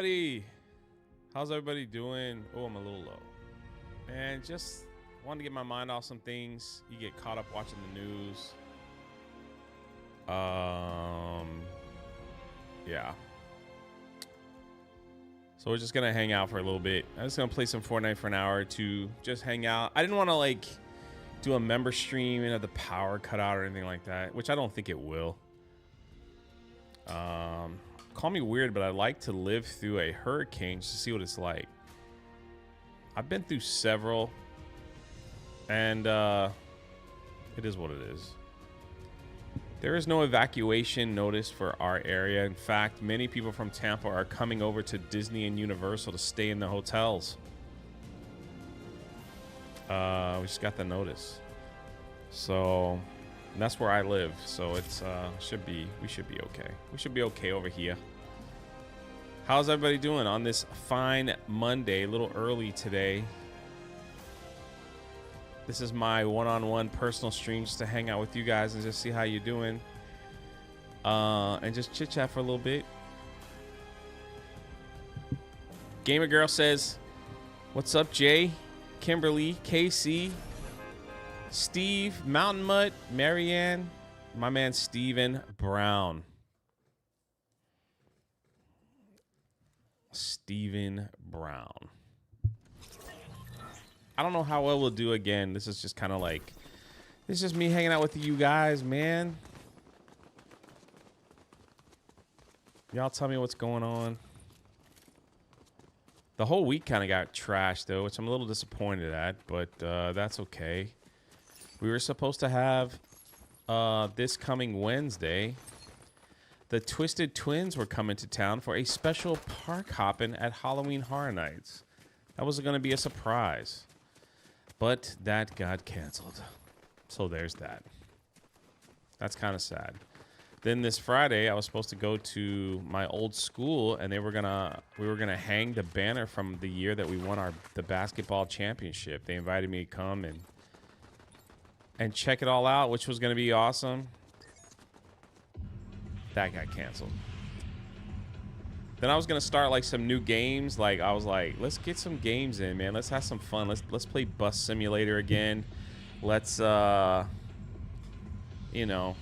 everybody. How's everybody doing? Oh, I'm a little low. Man, just wanted to get my mind off some things. You get caught up watching the news. Yeah. So we're just gonna hang out for a little bit. I'm just gonna play some Fortnite for an hour or two. Just hang out. I didn't want to like do a member stream and have the power cut out or anything like that, which I don't think it will. Call me weird, but I like to live through a hurricane just to see what it's like. I've been through several, and it is what it is. There is no evacuation notice for our area. In fact, many people from Tampa are coming over to Disney and Universal to stay in the hotels. We just got the notice. So that's where I live. So it's we should be okay. We should be okay over here. How's everybody doing on this fine Monday? A little early today. This is my one-on-one personal stream just to hang out with you guys and just see how you're doing. And just chit-chat for a little bit. Gamer Girl says, what's up, Jay? Kimberly, KC, Steve, Mountain Mutt, Marianne, my man Steven Brown. Steven Brown. I don't know how well we'll do again. This is just kind of like, this is just me hanging out with you guys, man. Y'all tell me what's going on. The whole week kind of got trashed, though, which I'm a little disappointed at, but that's okay. We were supposed to have this coming Wednesday. The Twisted Twins were coming to town for a special park hopping at Halloween Horror Nights. That was going to be a surprise. But that got canceled. So there's that. That's kind of sad. Then this Friday, I was supposed to go to my old school, and we were gonna hang the banner from the year that we won the basketball championship. They invited me to come and check it all out, which was gonna be awesome. That got canceled. Then I was gonna start like some new games. Like I was like, let's get some games in, man. Let's have some fun. Let's play Bus Simulator again. Let's you know,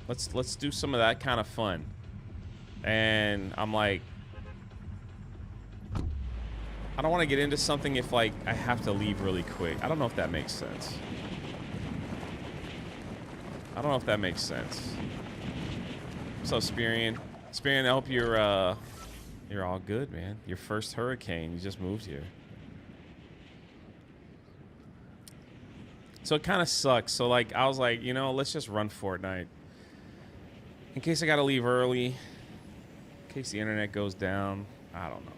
let's do some of that kind of fun. And I'm like, I don't want to get into something if like I have to leave really quick. I don't know if that makes sense. I don't know if that makes sense. What's up, Spirian? Spirian, I hope you're all good, man. Your first hurricane. You just moved here. So it kind of sucks. So like I was like, you know, let's just run Fortnite. In case I gotta leave early. In case the internet goes down. I don't know.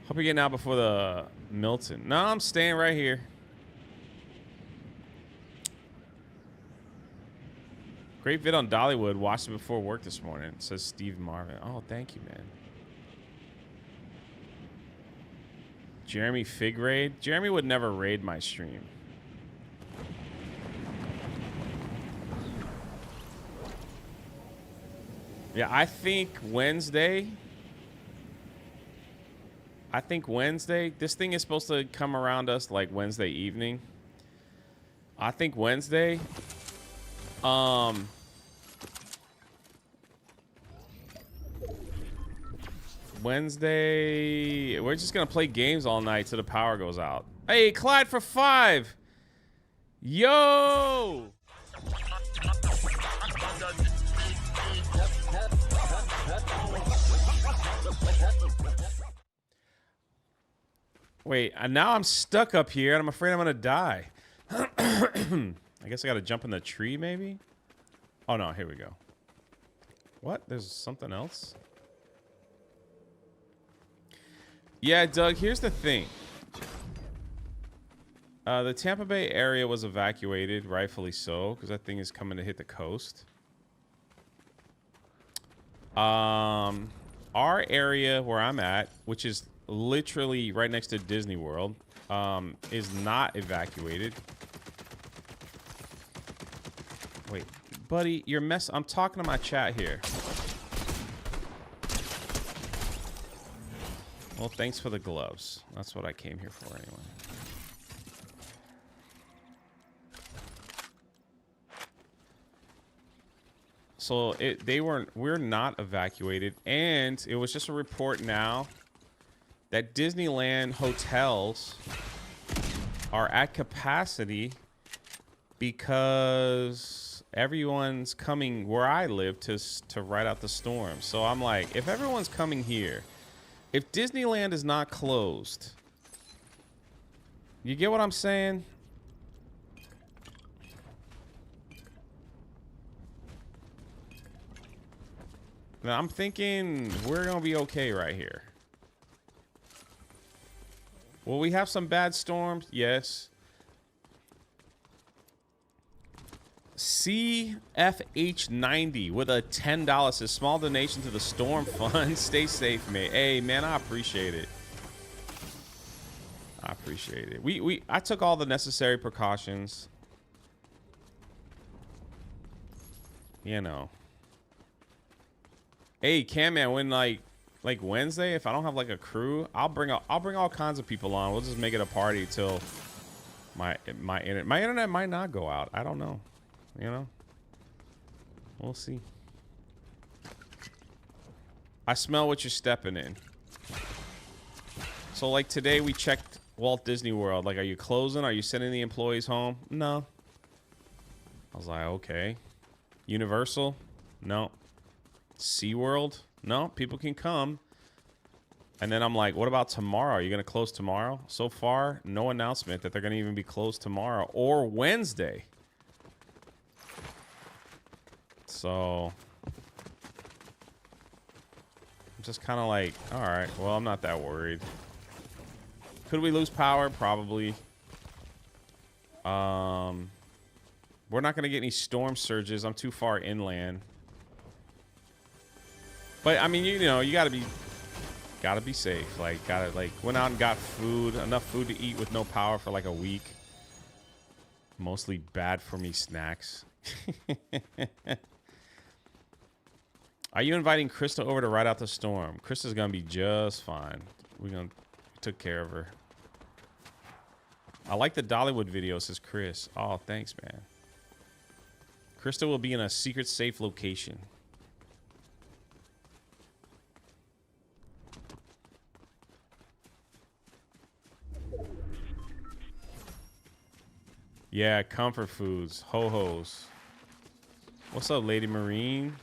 Hope you're getting out before the Milton. No, I'm staying right here. Great vid on Dollywood. Watched it before work this morning. It says Steve Marvin. Oh, thank you, man. Jeremy Fig raid. Jeremy would never raid my stream. Yeah, I think Wednesday. This thing is supposed to come around us like Wednesday evening. I think Wednesday. Wednesday, we're just gonna play games all night till the power goes out. Hey, Clyde for 5. Yo! Wait, now I'm stuck up here and I'm afraid I'm gonna die. I guess I gotta jump in the tree, maybe? Oh, no, here we go. What? There's something else? Yeah, Doug, here's the thing. The Tampa Bay area was evacuated, rightfully so, because that thing is coming to hit the coast. Our area where I'm at, which is literally right next to Disney World, is not evacuated. Wait, buddy, you're I'm talking to my chat here. Well, thanks for the gloves. That's what I came here for anyway. So we're not evacuated, and it was just a report now that Disneyland hotels are at capacity because everyone's coming where I live to ride out the storm. So I'm like, if everyone's coming here, if Disneyland is not closed, you get what I'm saying? Now I'm thinking we're gonna be okay right here. Will we have some bad storms? Yes. CFH90 with a $10 says small donation to the storm fund. Stay safe, mate. Hey, man, I appreciate it. I appreciate it. I took all the necessary precautions. You know. Hey, Cam, man, when like Wednesday, if I don't have like a crew, I'll bring all kinds of people on. We'll just make it a party till my internet might not go out. I don't know. You know, we'll see. I smell what you're stepping in. So like today we checked Walt Disney World. Like, are you closing? Are you sending the employees home? No. I was like, okay. Universal? No. SeaWorld? No, people can come. And then I'm like, what about tomorrow? Are you going to close tomorrow? So far, no announcement that they're going to even be closed tomorrow or Wednesday. So I'm just kind of like, all right, well, I'm not that worried. Could we lose power? Probably. We're not going to get any storm surges. I'm too far inland. But I mean, you know, you gotta be safe. Like, went out and got food, enough food to eat with no power for like a week. Mostly bad for me snacks. Are you inviting Krista over to ride out the storm? Krista's gonna be just fine. We took care of her. I like the Dollywood video, says Chris. Oh, thanks, man. Krista will be in a secret safe location. Yeah, comfort foods. Ho-hos. What's up, Lady Marine?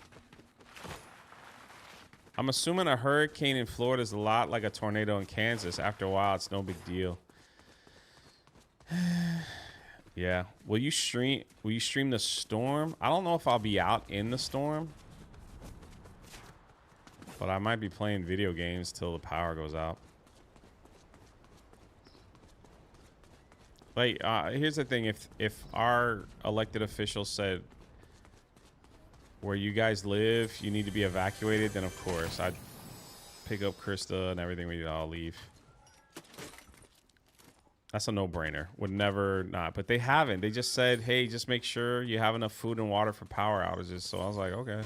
I'm assuming a hurricane in Florida is a lot like a tornado in Kansas. After a while, it's no big deal. Yeah. Will you stream the storm? I don't know if I'll be out in the storm. But I might be playing video games till the power goes out. Like, here's the thing. If our elected officials said where you guys live, you need to be evacuated, then of course I'd pick up Krista and everything. We'd all leave. That's a no-brainer. Would never not. But they haven't. They just said, hey, just make sure you have enough food and water for power outages. So I was like, okay.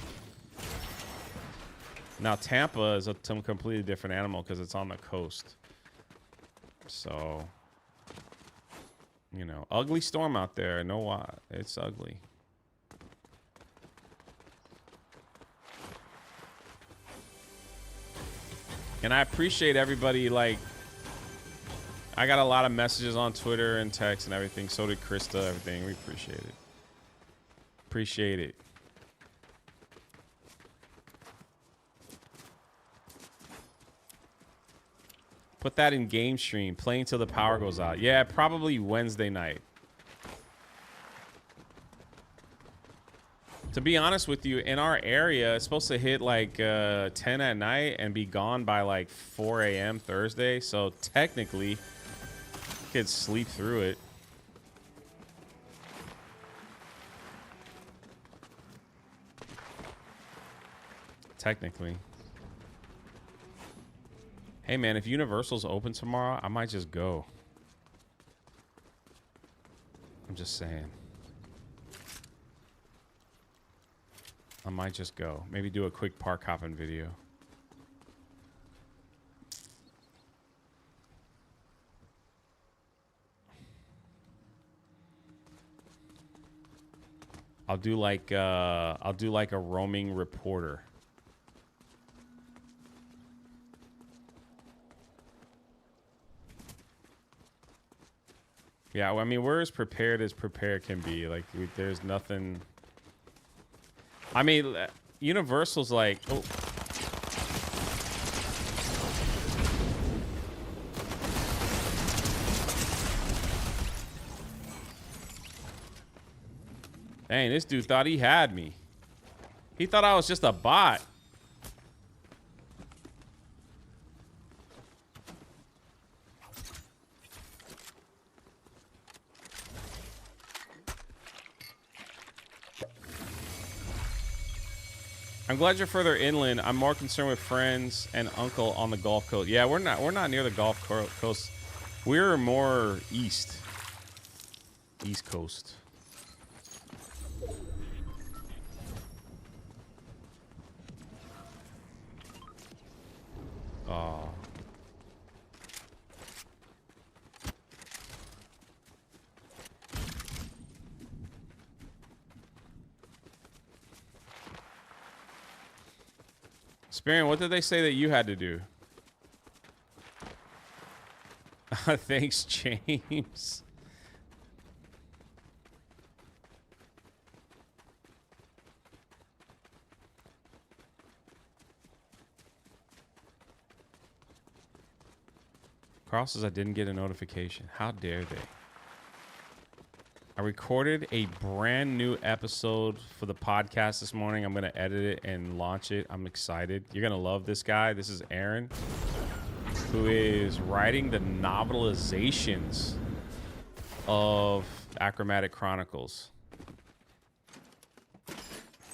Now Tampa is a completely different animal because it's on the coast. So, you know, ugly storm out there. No, why it's ugly. And I appreciate everybody. Like, I got a lot of messages on Twitter and text and everything. So did Krista. Everything. We appreciate it. Appreciate it. Put that in game stream. Playing till the power goes out. Yeah, probably Wednesday night. To be honest with you, in our area, it's supposed to hit like 10 at night and be gone by like 4 a.m. Thursday. So technically, you could sleep through it. Technically. Hey, man, if Universal's open tomorrow, I might just go. I'm just saying. I might just go. Maybe do a quick park hopping video. I'll do like a roaming reporter. Yeah, well, I mean, we're as prepared can be. Like, there's nothing. I mean, Universal's like, oh. Dang, this dude thought he had me. He thought I was just a bot. I'm glad you're further inland. I'm more concerned with friends and uncle on the Gulf Coast. Yeah, we're not near the Gulf Coast. We're more east. East Coast. Oh. Spirin, what did they say that you had to do? Thanks, James. Carl says I didn't get a notification. How dare they? I recorded a brand new episode for the podcast this morning. I'm going to edit it and launch it. I'm excited. You're going to love this guy. This is Aaron, who is writing the novelizations of Achromatic Chronicles.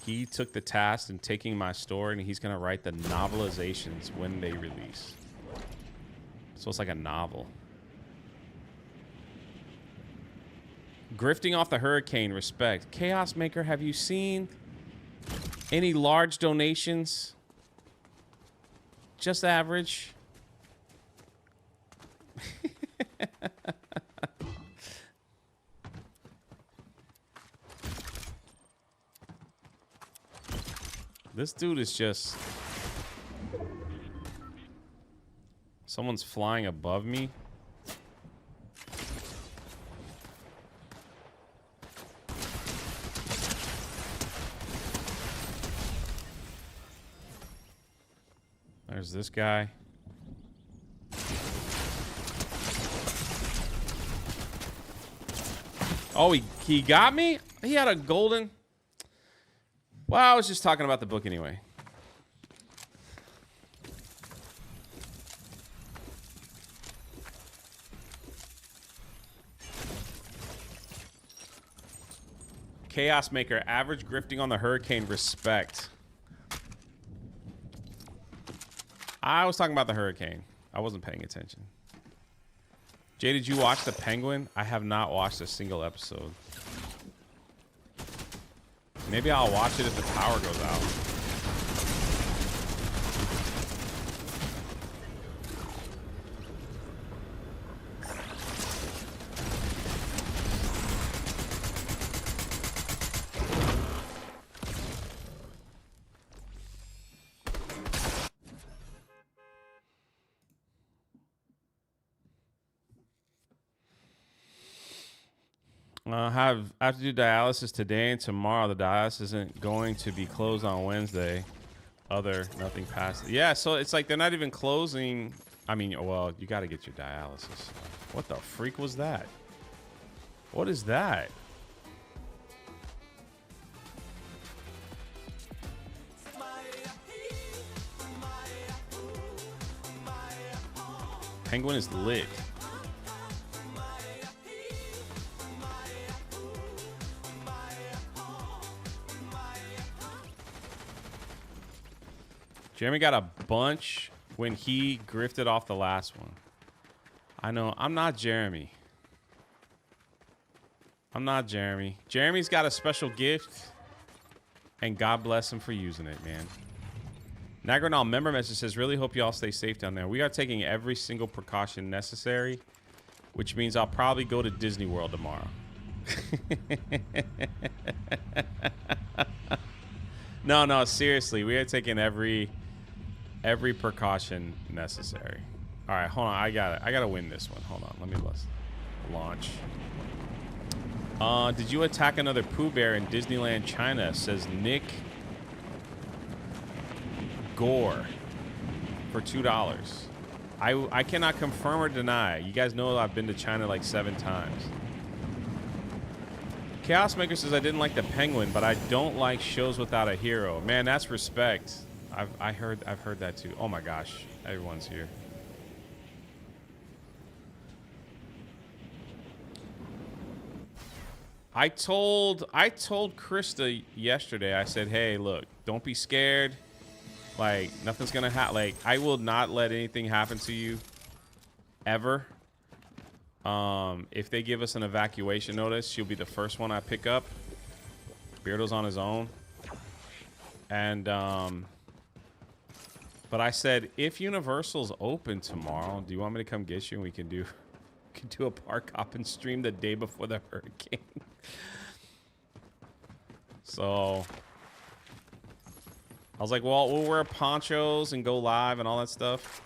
He took the task in taking my story, and he's going to write the novelizations when they release. So it's like a novel. Grifting off the hurricane, respect. Chaos Maker, have you seen any large donations? Just average. This dude is just... Someone's flying above me. There's this guy. Oh, he got me? He had a golden... Well, I was just talking about the book anyway. Chaos Maker, average grifting on the hurricane, respect. I was talking about the hurricane. I wasn't paying attention. Jay, did you watch The Penguin? I have not watched a single episode. Maybe I'll watch it if the power goes out. I have to do dialysis today and tomorrow. The dialysis isn't going to be closed on Wednesday. Nothing past. Yeah, so it's like they're not even closing. I mean, well, you got to get your dialysis. What the freak was that? What is that? Penguin is lit. Jeremy got a bunch when he grifted off the last one. I know. I'm not Jeremy. I'm not Jeremy. Jeremy's got a special gift, and God bless him for using it, man. Nagranal member message says, really hope you all stay safe down there. We are taking every single precaution necessary, which means I'll probably go to Disney World tomorrow. No, no, seriously, we are taking every precaution necessary. All right, hold on. I gotta win this one. Hold on. Let me launch. Did you attack another Pooh Bear in Disneyland China? Says Nick Gore for $2. I cannot confirm or deny. You guys know I've been to China like 7 times. Chaos Maker says I didn't like the Penguin, but I don't like shows without a hero. Man, that's respect. I've heard that too. Oh my gosh, everyone's here. I told Krista yesterday. I said, hey, look, don't be scared. Like, nothing's gonna happen. Like, I will not let anything happen to you ever. If they give us an evacuation notice, she'll be the first one I pick up. Beardo's on his own. And but I said, if Universal's open tomorrow, do you want me to come get you and we can do a park hop and stream the day before the hurricane? So I was like, well, we'll wear ponchos and go live and all that stuff.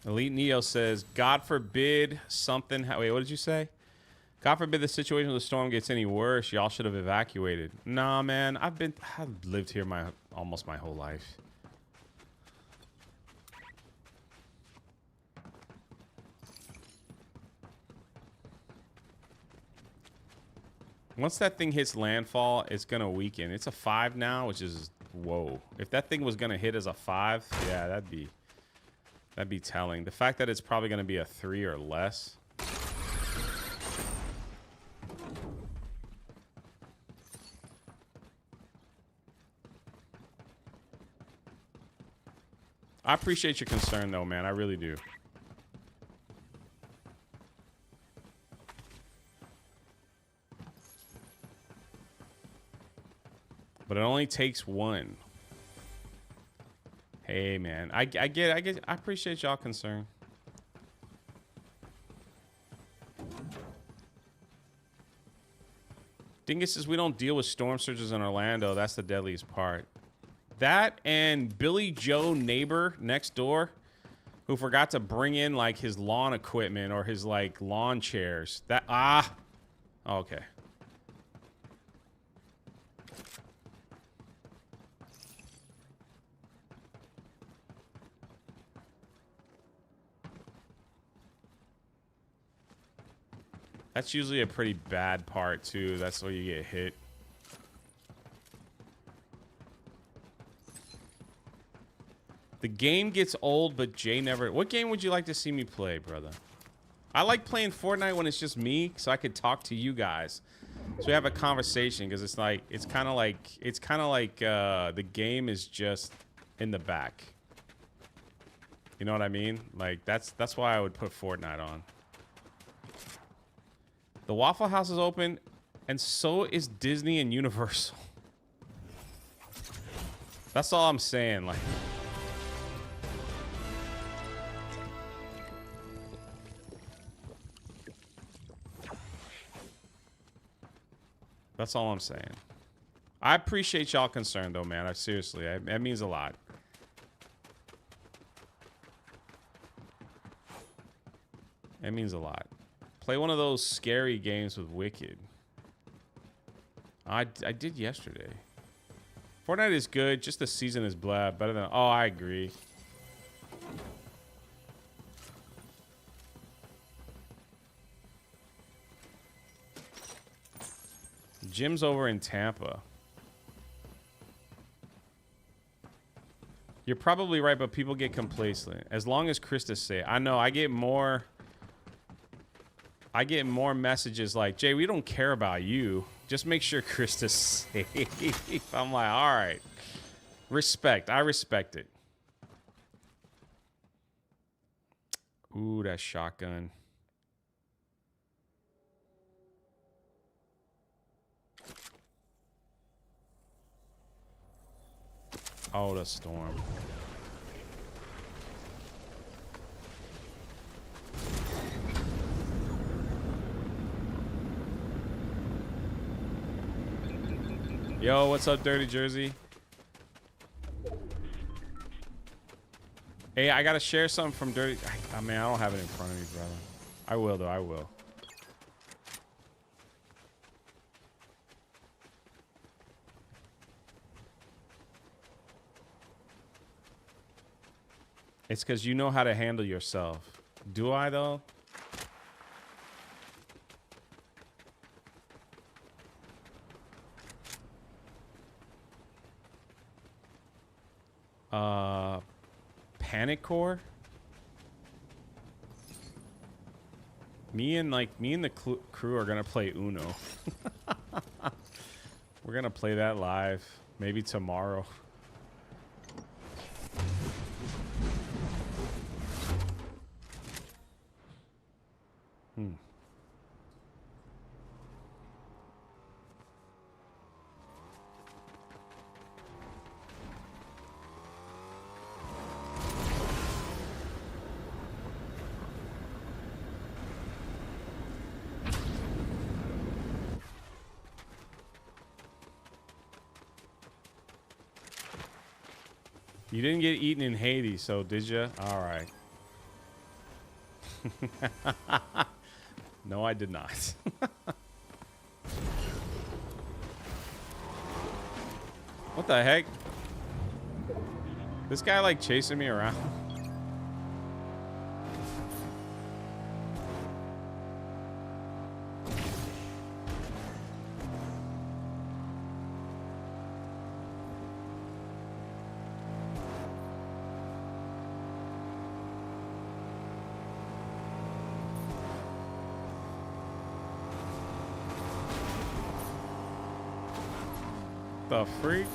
Elite Neo says, God forbid something. Wait, what did you say? God forbid the situation with the storm gets any worse. Y'all should have evacuated. Nah, man. I've lived here almost my whole life. Once that thing hits landfall, it's gonna weaken. It's a 5 now, which is whoa. If that thing was gonna hit as a 5, yeah, that'd be telling. The fact that it's probably gonna be a 3 or less. I appreciate your concern, though, man. I really do. But it only takes one. Hey, man. I appreciate y'all concern. Dingus says we don't deal with storm surges in Orlando. That's the deadliest part. That and Billy Joe neighbor next door who forgot to bring in like his lawn equipment or his like lawn chairs. That okay. That's usually a pretty bad part too. That's where you get hit. The game gets old, but Jay never... What game would you like to see me play, brother? I like playing Fortnite when it's just me, so I could talk to you guys. So we have a conversation, because it's like... It's kind of like the game is just in the back. You know what I mean? Like, that's why I would put Fortnite on. The Waffle House is open, and so is Disney and Universal. That's all I'm saying, like... That's all I'm saying. I appreciate y'all concern, though, man. Seriously, that means a lot. It means a lot. Play one of those scary games with Wicked. I did yesterday. Fortnite is good. Just the season is blah. Better than... Oh, I agree. Jim's over in Tampa. You're probably right, but people get complacent. As long as Krista's safe. I know, I get more messages like, Jay, we don't care about you. Just make sure Krista's safe. I'm like, all right. Respect. I respect it. Ooh, that shotgun. Oh, the storm. Yo, what's up, Dirty Jersey? Hey, I gotta share something from Dirty. I mean, I don't have it in front of me, brother. I will, though. I will. It's because you know how to handle yourself. Do I, though? Panic Core? Me and the crew are gonna play Uno. We're gonna play that live. Maybe tomorrow. You didn't get eaten in Haiti, so did you? All right. No, I did not. What the heck? This guy like chasing me around. The freak?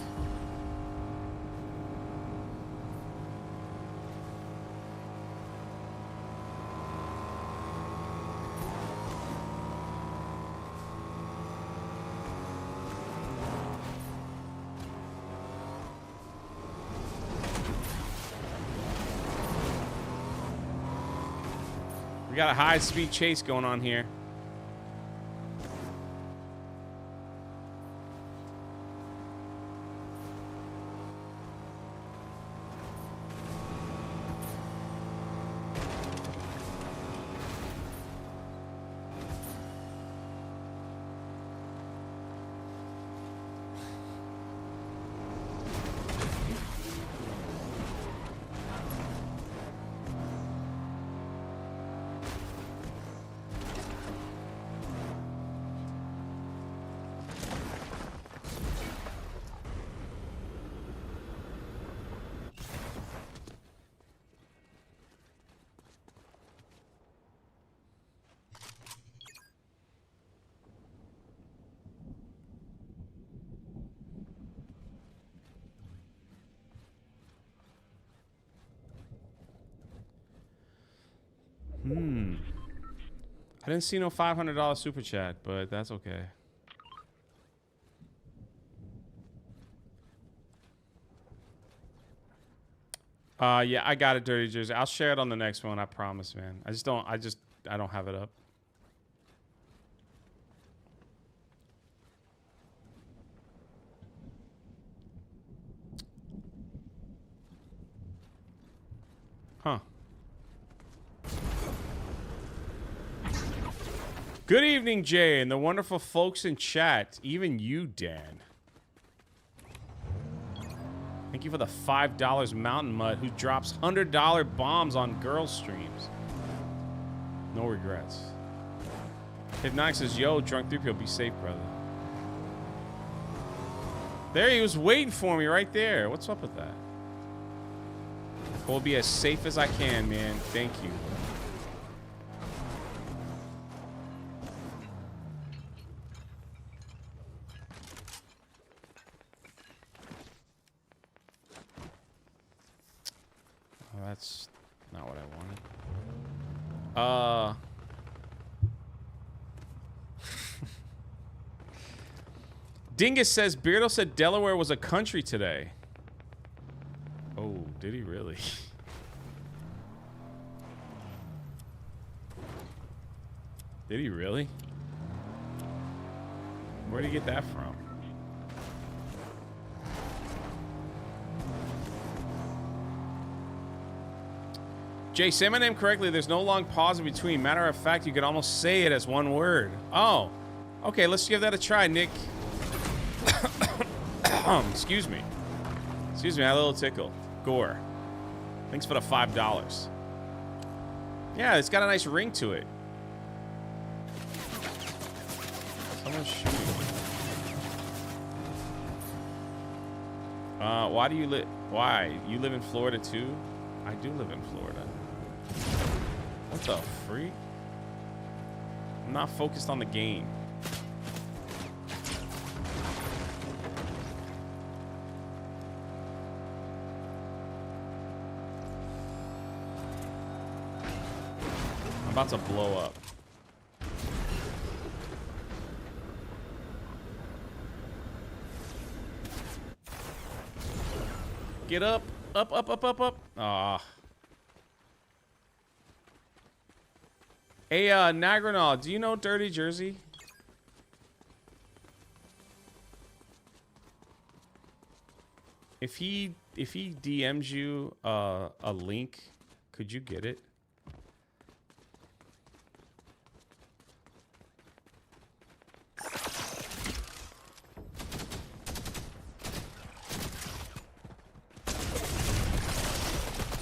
We got a high-speed chase going on here. I didn't see no $500 super chat, but that's okay. Yeah, I got it, Dirty Jersey. I'll share it on the next one, I promise, man. I don't have it up. Huh. Good evening, Jay, and the wonderful folks in chat. Even you, Dan. Thank you for the $5 Mountain Mud, who drops $100 bombs on girl streams. No regrets. Hypnotic says, yo, Drunk 3PO, be safe, brother. There he was waiting for me right there. What's up with that? We'll be as safe as I can, man. Thank you. Oh, that's not what I wanted. Uh. Dingus says Beardo said Delaware was a country today. Oh, did he really? Did he really? Where'd he get that from? Jay, say my name correctly. There's no long pause in between. Matter of fact, you could almost say it as one word. Oh. Okay, let's give that a try, Nick. Excuse me. Excuse me, I had a little tickle. Gore. Thanks for the $5. Yeah, it's got a nice ring to it. Someone's shooting. Why do you live? Why? You live in Florida too? I do live in Florida. What the freak? I'm not focused on the game. I'm about to blow up. Get up. Up, up, up, up, up. Aw. Hey, Nagranol, do you know Dirty Jersey? If he DMs you a link, could you get it?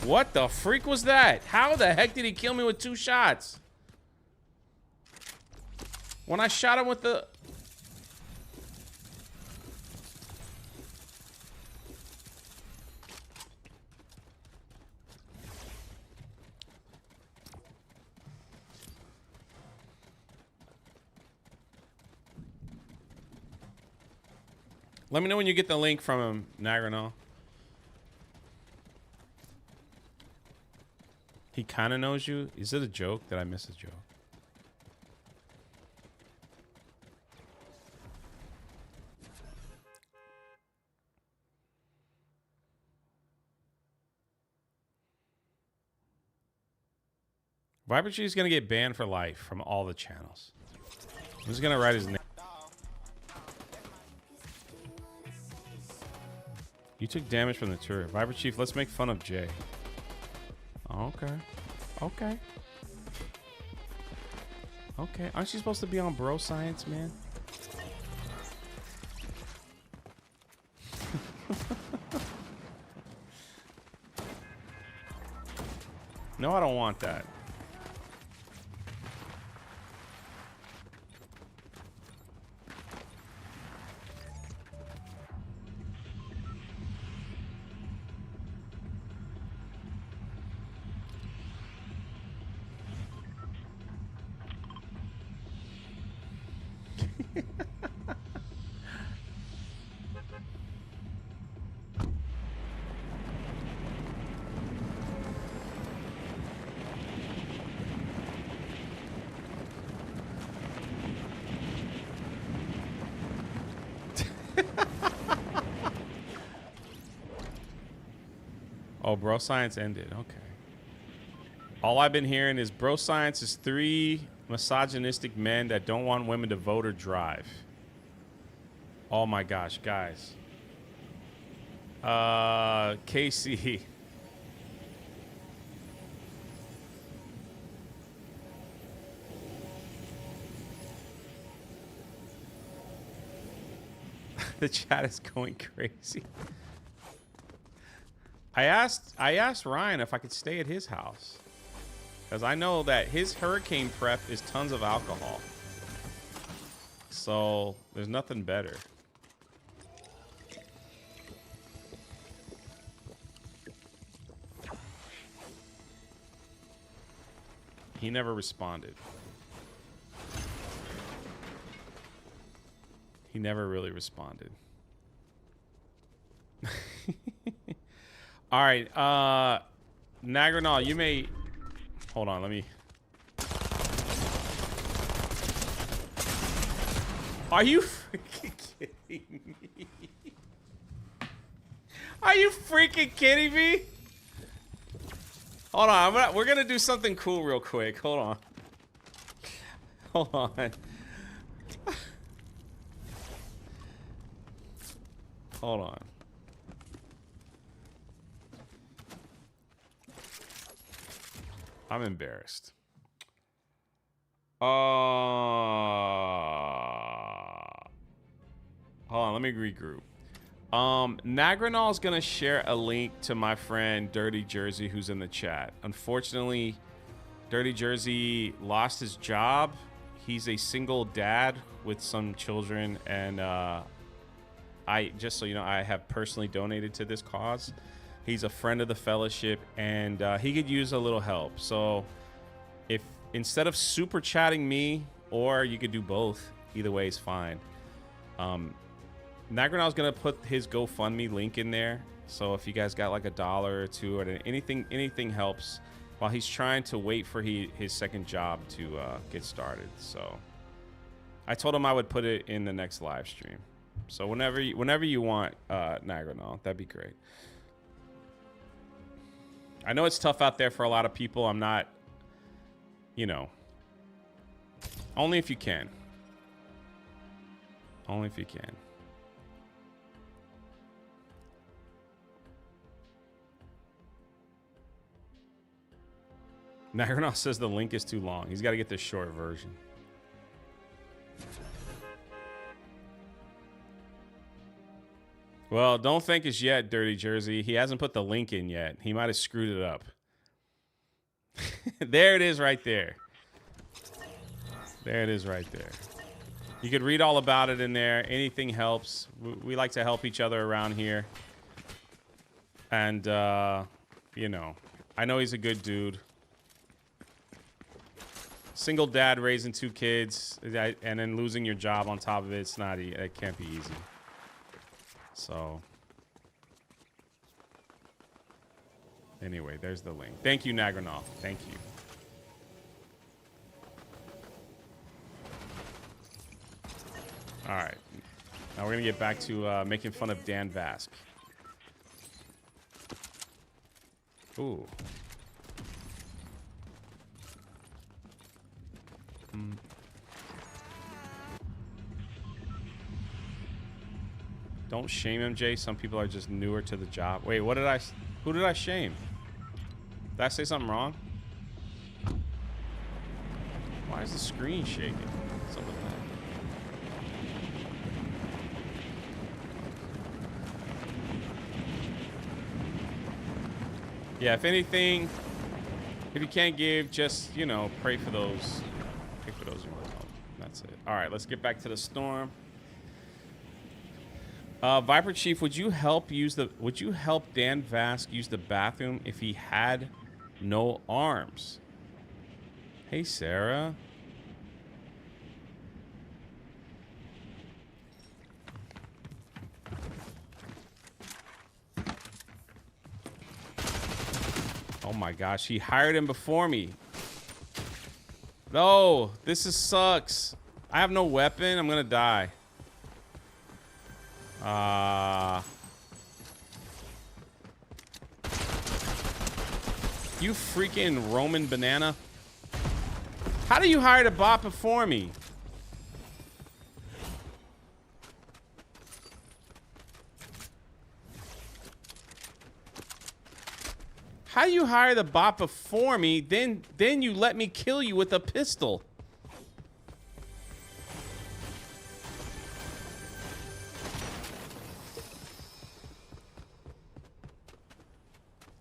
What the freak was that? How the heck did he kill me with 2 shots? When I shot him with the... Let me know when you get the link from him, Nagranol. He kind of knows you. Is it a joke? Did I miss a joke? Viper Chief's gonna get banned for life from all the channels. I'm just gonna write his name. You took damage from the turret. Viper Chief, let's make fun of Jay. Okay. Okay. Okay. Aren't you supposed to be on bro science, man? No, I don't want that. Oh, bro science ended. Okay. All I've been hearing is bro science is 3 misogynistic men that don't want women to vote or drive. Oh my gosh, guys. KC. The chat is going crazy. I asked Ryan if I could stay at his house, because I know that his hurricane prep is tons of alcohol. So there's nothing better. He never responded. He never really responded. All right, Nagranol, you may... Hold on, let me Are you freaking kidding me? Are you freaking kidding me? Hold on, we're gonna do something cool real quick. Hold on. Hold on. Hold on. I'm embarrassed. Hold on, let me regroup. Nagranol is gonna share a link to my friend Dirty Jersey, who's in the chat. Unfortunately, Dirty Jersey lost his job. He's a single dad with some children, and I just so you know, I have personally donated to this cause. He's a friend of the fellowship, and he could use a little help. So, if instead of super chatting me, or you could do both, either way is fine. Nagranol's gonna put his GoFundMe link in there, so if you guys got like $1 or $2 or anything helps while he's trying to wait for his second job to get started. So I told him I would put it in the next live stream. So whenever you want, Nagranol, that'd be great. I know it's tough out there for a lot of people. I'm not, you know, only if you can. Only if you can. Nagranol says the link is too long. He's got to get the short version. Well, don't thank us yet, Dirty Jersey. He hasn't put the link in yet. He might have screwed it up. There it is right there. There it is right there. You could read all about it in there. Anything helps. We like to help each other around here. And, you know, I know he's a good dude. Single dad raising 2 kids and then losing your job on top of it. It's not, it can't be easy. So, anyway, there's the link. Thank you, Nagranol. Thank you. All right. Now we're going to get back to making fun of Dan Vasc. Ooh. Don't shame him, Jay. Some people are just newer to the job. Wait, who did I shame? Did I say something wrong? Why is the screen shaking? What's up with that? Yeah, if anything, if you can't give, just, you know, pray for those. Pray for those who will help. That's it. All right, let's get back to the storm. Viper Chief, would you help Dan Vasc use the bathroom if he had no arms? Hey, Sarah. Oh my gosh, he hired him before me. No, sucks. I have no weapon. I'm gonna die. You freaking Roman banana. How do you hire a bot before me? How do you hire the bot before me, then you let me kill you with a pistol?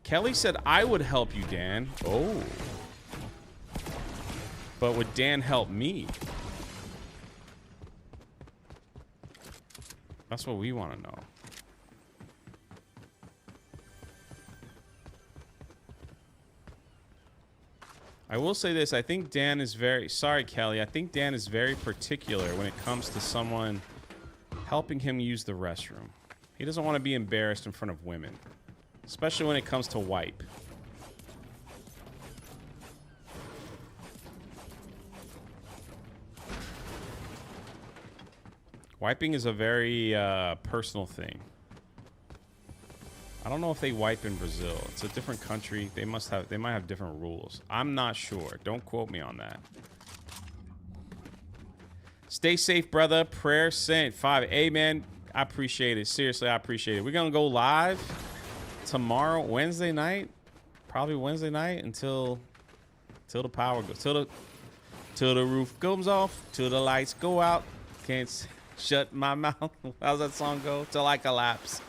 Kelly said I would help you, Dan. Oh. But would Dan help me? That's what we want to know. I will say this. I think Dan is very... Sorry, Kelly. I think Dan is very particular when it comes to someone helping him use the restroom. He doesn't want to be embarrassed in front of women. Especially when it comes to wipe. Wiping is a very personal thing. I don't know if they wipe in Brazil. It's a different country. They might have different rules. I'm not sure. Don't quote me on that. Stay safe, brother. Prayer sent. 5. Hey, man. I appreciate it. Seriously, I appreciate it. We're going to go live tomorrow, Wednesday night. Probably Wednesday night until the power goes. Till the roof goes off. Till the lights go out. Can't shut my mouth. How's that song go? Till I collapse.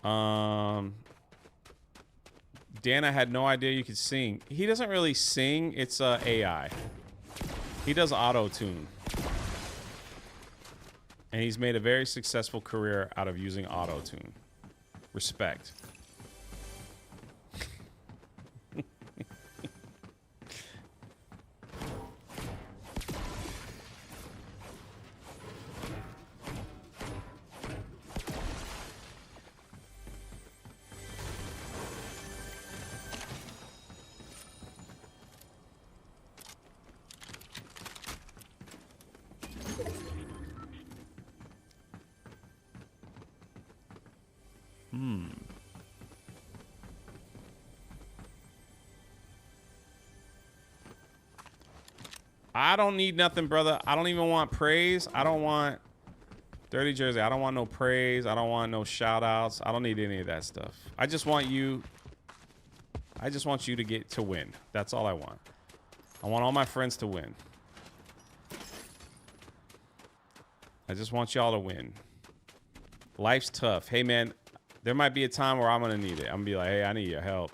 Dan, I had no idea you could sing. He doesn't really sing. It's AI. He does auto-tune. And he's made a very successful career out of using auto-tune. Respect. I don't need nothing, brother. I don't even want praise. I don't want Dirty Jersey. I don't want no praise. I don't want no shout outs. I don't need any of that stuff. I just want you to get to win. That's all I want. I want all my friends to win. I just want y'all to win. Life's tough. Hey, man, there might be a time where I'm going to need it. I'm going to be like, hey, I need your help.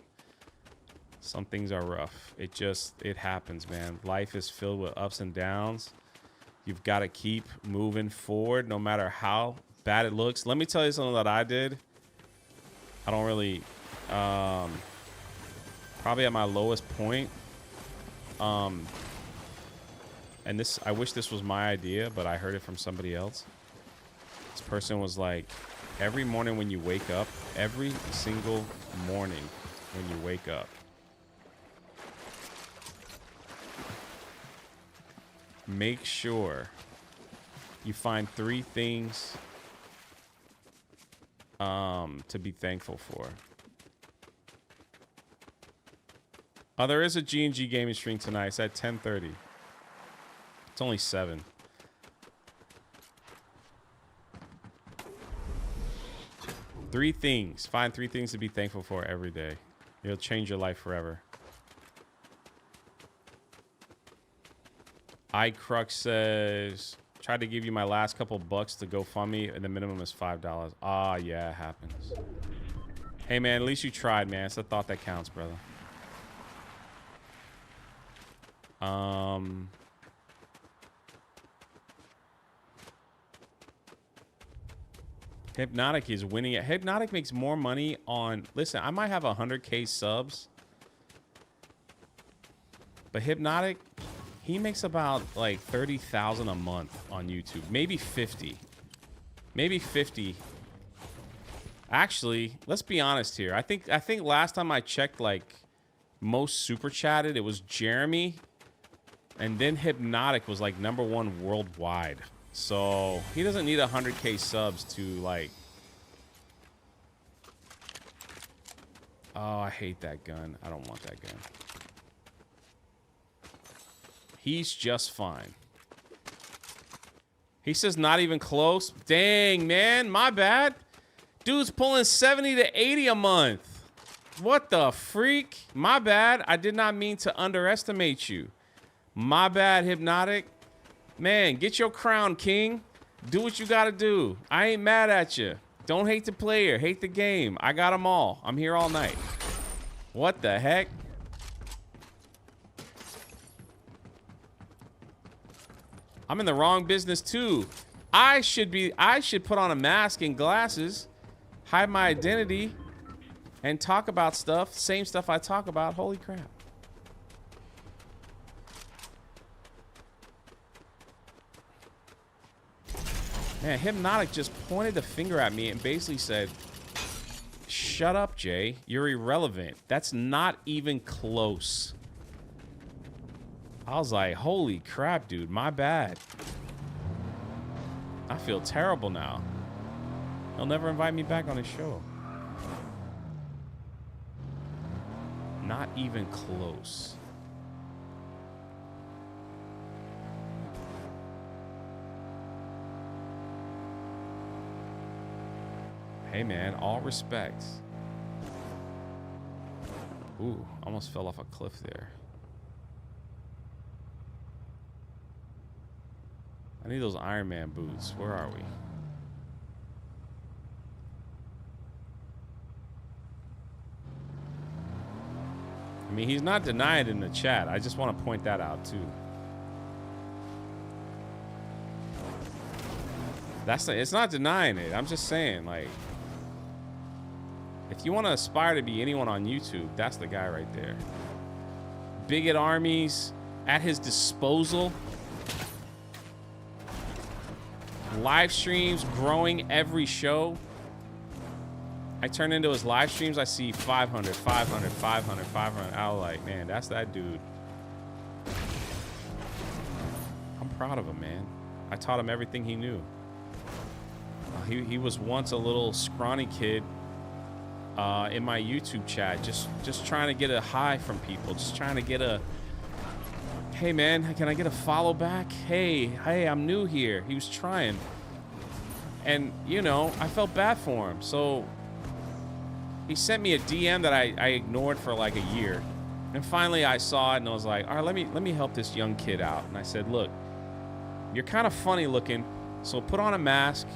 Some things are rough. It happens, man. Life is filled with ups and downs. You've got to keep moving forward no matter how bad it looks. Let me tell you something that I did. I don't really, probably at my lowest point. And this, I wish this was my idea, but I heard it from somebody else. This person was like, every morning when you wake up, every single morning when you wake up, make sure you find 3 things to be thankful for. Oh, there is a G&G gaming stream tonight. It's at 10:30. It's only 7. Three things. Find 3 things to be thankful for every day. It'll change your life forever. iCrux says, tried to give you my last couple bucks to GoFundMe, and the minimum is $5. Ah, yeah, it happens. Hey, man, at least you tried, man. It's the thought that counts, brother. Hypnotic is winning it. Hypnotic makes more money on... Listen, I might have 100K subs. But Hypnotic... He makes about like 30,000 a month on YouTube. Maybe 50. Maybe 50. Actually, let's be honest here. I think last time I checked, like, most super chatted, it was Jeremy. And then Hypnotic was like #1 worldwide. So he doesn't need 100K subs to like... Oh, I hate that gun. I don't want that gun. He's just fine. He says not even close. Dang, man. My bad. Dude's pulling 70 to 80 a month. What the freak? My bad. I did not mean to underestimate you. My bad, Hypnotic. Man, get your crown, king. Do what you got to do. I ain't mad at you. Don't hate the player. Hate the game. I got them all. I'm here all night. What the heck? I'm in the wrong business too. I should put on a mask and glasses, hide my identity, and talk about stuff. Same stuff I talk about. Holy crap. Man, Hypnotic just pointed the finger at me and basically said, shh. Shut up, Jay. You're irrelevant. That's not even close. I was like, holy crap, dude. My bad. I feel terrible now. He'll never invite me back on his show. Not even close. Hey, man, all respect. Ooh, almost fell off a cliff there. I need those Iron Man boots. Where are we? I mean, he's not denying it in the chat. I just want to point that out, too. It's not denying it. I'm just saying, like, if you want to aspire to be anyone on YouTube, that's the guy right there. Bigot armies at his disposal. Live streams growing every show. I turn into his live streams, I see 500, 500, 500, 500. I was like, man, that's that dude. I'm proud of him, man. I taught him everything he knew. He was once a little scrawny kid in my YouTube chat, just trying to get a hi from people, just trying to get a, hey man, can I get a follow back? Hey, I'm new here. He was trying, and you know, I felt bad for him, so he sent me a DM that I ignored for like a year, and finally I saw it and I was like, all right, let me help this young kid out. And I said, look, you're kind of funny looking, so put on a mask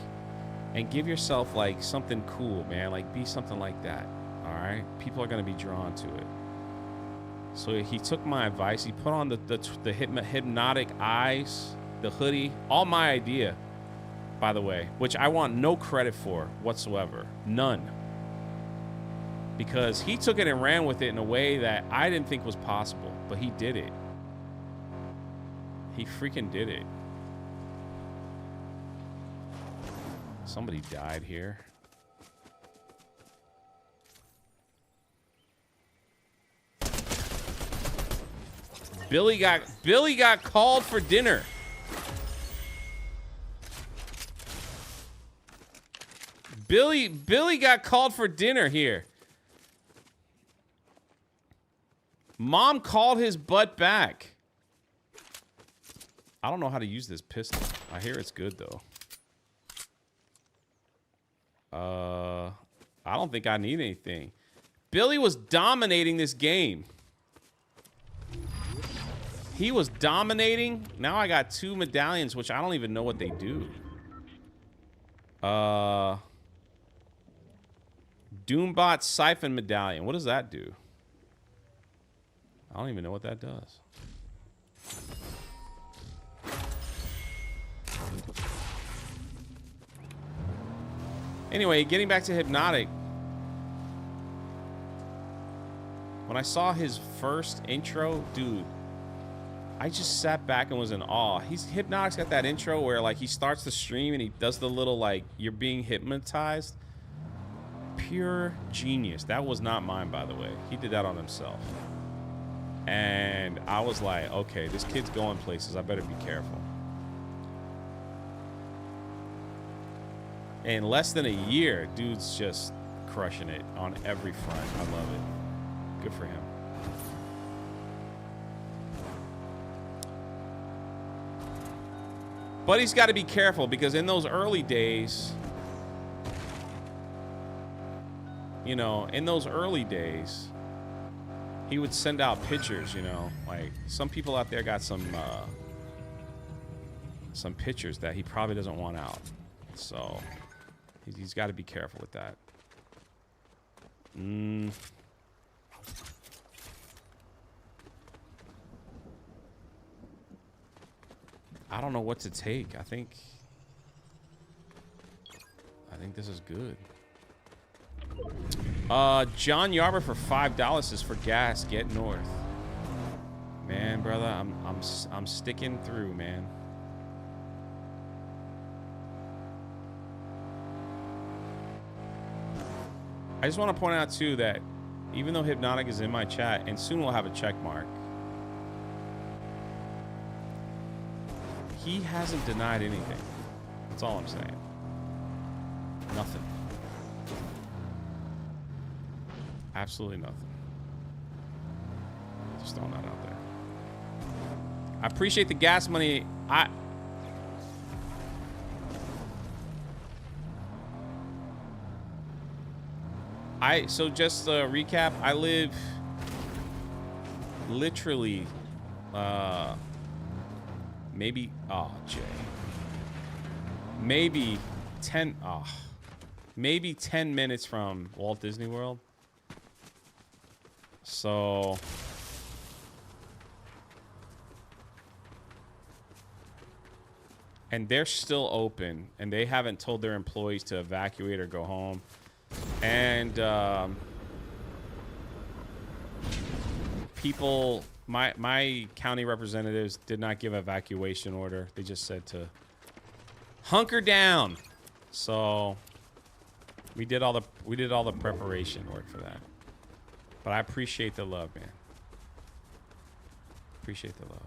and give yourself like something cool, man. Like be something like that. All right, people are gonna be drawn to it. So he took my advice. He put on the hypnotic eyes, the hoodie, all my idea, by the way, which I want no credit for whatsoever, none. Because he took it and ran with it in a way that I didn't think was possible, but he did it. He freaking did it. Somebody died here. Billy got called for dinner. Billy got called for dinner here. Mom called his butt back. I don't know how to use this pistol. I hear it's good though. I don't think I need anything. Billy was dominating this game. He was dominating. Now I got 2 medallions, which I don't even know what they do. Doombot Siphon Medallion. What does that do? I don't even know what that does. Anyway, getting back to Hypnotic. When I saw his first intro, dude, I just sat back and was in awe. Hypnotic's got that intro where like he starts the stream and he does the little like you're being hypnotized. Pure genius. That was not mine, by the way. He did that on himself. And I was like, okay, this kid's going places. I better be careful. In less than a year, dude's just crushing it on every front. I love it. Good for him. But he's got to be careful because in those early days, you know, in those early days, he would send out pictures, you know, like some people out there got some pictures that he probably doesn't want out. So he's got to be careful with that. I don't know what to take. I think this is good. John Yarber for $5 is for gas. Get north. Man, brother, I'm sticking through, man. I just want to point out too that even though Hypnotic is in my chat, and soon we'll have a check mark, he hasn't denied anything. That's all I'm saying. Nothing. Absolutely nothing. Just throwing that out there. I appreciate the gas money. So just a recap, I live literally maybe maybe 10 minutes from Walt Disney World. So and they're still open, and they haven't told their employees to evacuate or go home. And people, my county representatives did not give evacuation order. They just said to hunker down. So we did all the preparation work for that. But I appreciate the love, man. Appreciate the love.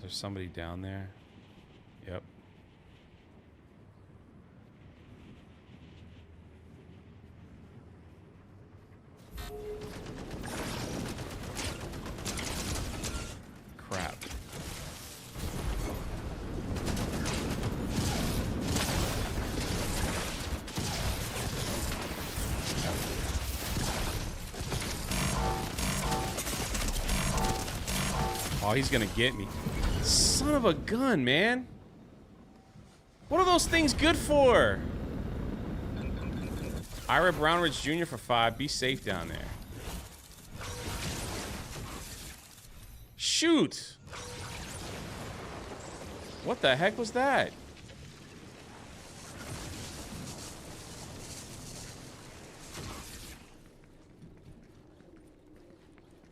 There's somebody down there. Yep. Crap. Oh, he's gonna get me. Son of a gun, man. What are those things good for? Ira Brownridge Jr. for 5. Be safe down there. Shoot. What the heck was that?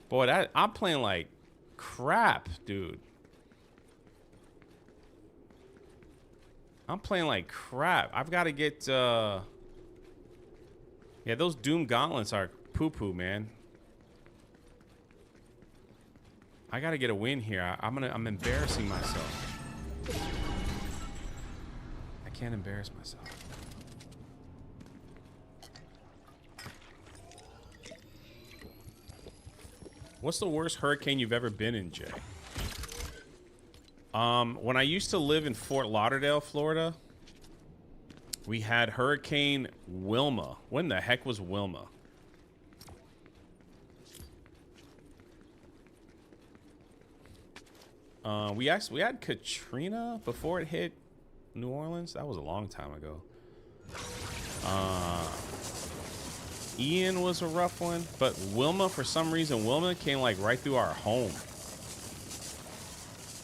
Boy, I'm playing like crap, dude. I'm playing like crap. I've got to get, yeah, those Doom Gauntlets are poo-poo, man. I got to get a win here. I'm embarrassing myself. I can't embarrass myself. What's the worst hurricane you've ever been in, Jay? When I used to live in Fort Lauderdale, Florida, we had Hurricane Wilma. When the heck was Wilma? We had Katrina before it hit New Orleans. That was a long time ago. Ian was a rough one, but Wilma, for some reason, Wilma came like right through our home.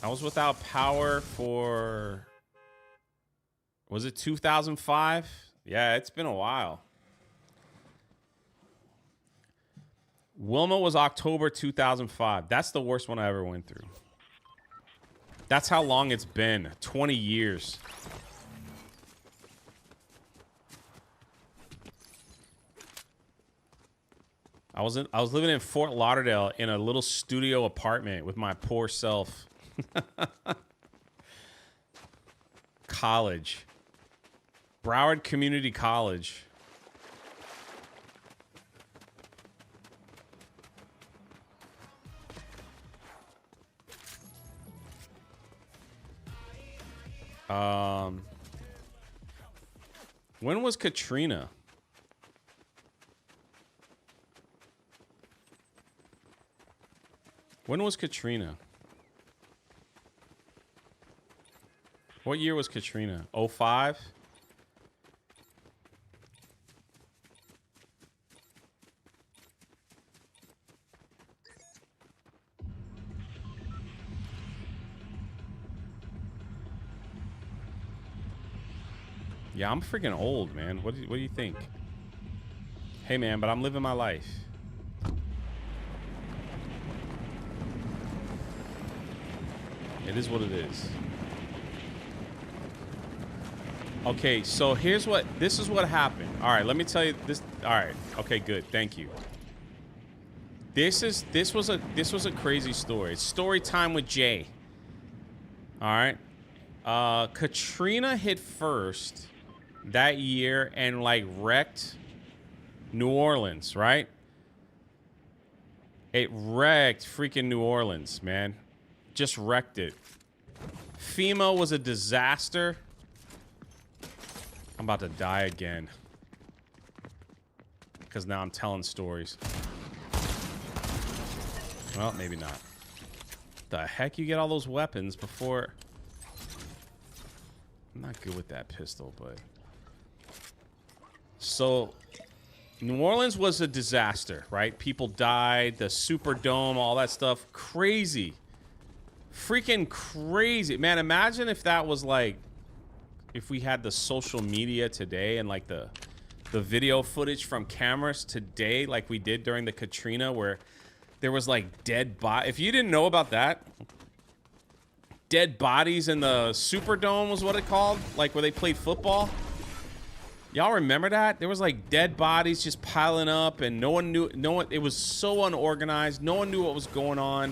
I was without power for, was it 2005? Yeah, it's been a while. Wilma was October 2005. That's the worst one I ever went through. That's how long it's been. 20 years. I was living in Fort Lauderdale in a little studio apartment with my poor self. College. Broward Community College. When was Katrina? When was Katrina? What year was Katrina? 05? Yeah, I'm freaking old, man. What do you think? Hey, man, but I'm living my life. It is what it is. Okay, so this is what happened. All right, let me tell you this. All right, okay, good, thank you. This was a crazy story. It's story time with Jay. All right, Katrina hit first that year and like wrecked New Orleans, right? It wrecked freaking New Orleans, man. Just wrecked it. FEMA was a disaster. I'm about to die again. Because now I'm telling stories. Well, maybe not. The heck you get all those weapons before... I'm not good with that pistol, but... So, New Orleans was a disaster, right? People died, the Superdome, all that stuff. Crazy. Freaking crazy. Man, imagine if that was like... If we had the social media today and like the video footage from cameras today like we did during the Katrina where there was like dead bodies. If you didn't know about that, dead bodies in the Superdome was what it called, like where they played football. Y'all remember that? There was like dead bodies just piling up and no one knew, it was so unorganized. No one knew what was going on.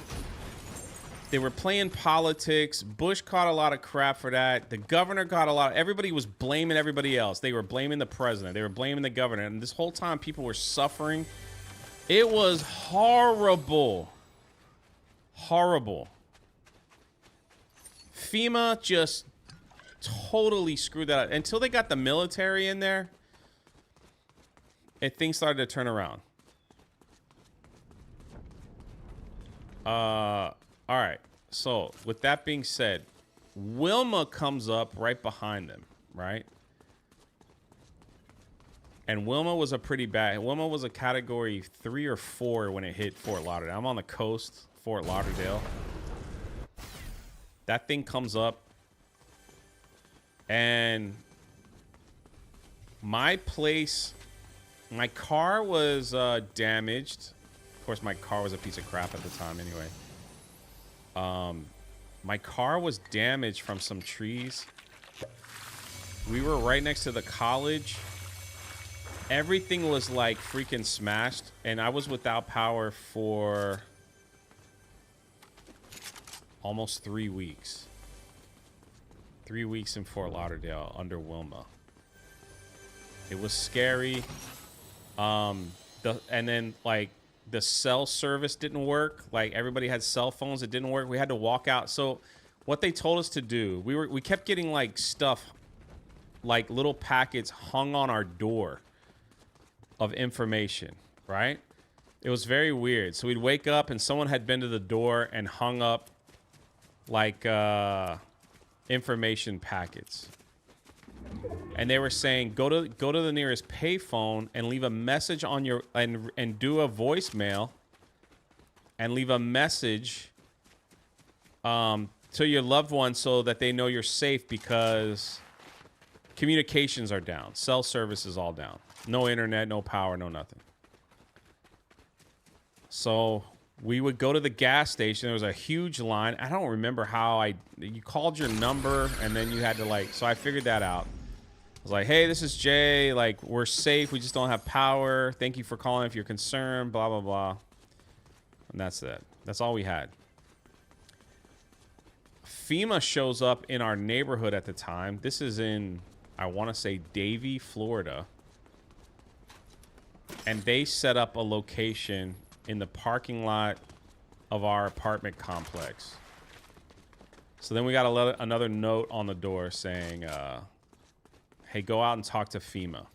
They were playing politics. Bush caught a lot of crap for that. The governor got a lot. Everybody was blaming everybody else. They were blaming the president. They were blaming the governor. And this whole time, people were suffering. It was horrible. Horrible. FEMA just totally screwed that up. Until they got the military in there, things started to turn around. All right, so with that being said, Wilma comes up right behind them, right? And Wilma was a pretty bad... Wilma was a category 3 or 4 when it hit Fort Lauderdale. I'm on the coast, Fort Lauderdale. That thing comes up. And my place... My car was damaged. Of course, my car was a piece of crap at the time anyway. My car was damaged from some trees. We were right next to the college. Everything was like freaking smashed, and I was without power for almost 3 weeks. 3 weeks in Fort Lauderdale under Wilma. It was scary. And then like the cell service didn't work. Like everybody had cell phones. It didn't work. We had to walk out. So what they told us to do, we kept getting like stuff, like little packets hung on our door of information, right? It was very weird. So we'd wake up and someone had been to the door and hung up like information packets. And they were saying, go to the nearest payphone and leave a message on your and do a voicemail and leave a message to your loved one so that they know you're safe because communications are down. Cell service is all down. No internet, no power, no nothing. So we would go to the gas station. There was a huge line. I don't remember how you called your number and then you had to like, so I figured that out. I was like, hey, this is Jay. Like, we're safe. We just don't have power. Thank you for calling if you're concerned, blah, blah, blah. And that's it. That's all we had. FEMA shows up in our neighborhood at the time. This is in, I want to say, Davie, Florida. And they set up a location in the parking lot of our apartment complex. So then we got another note on the door saying, hey, go out and talk to FEMA.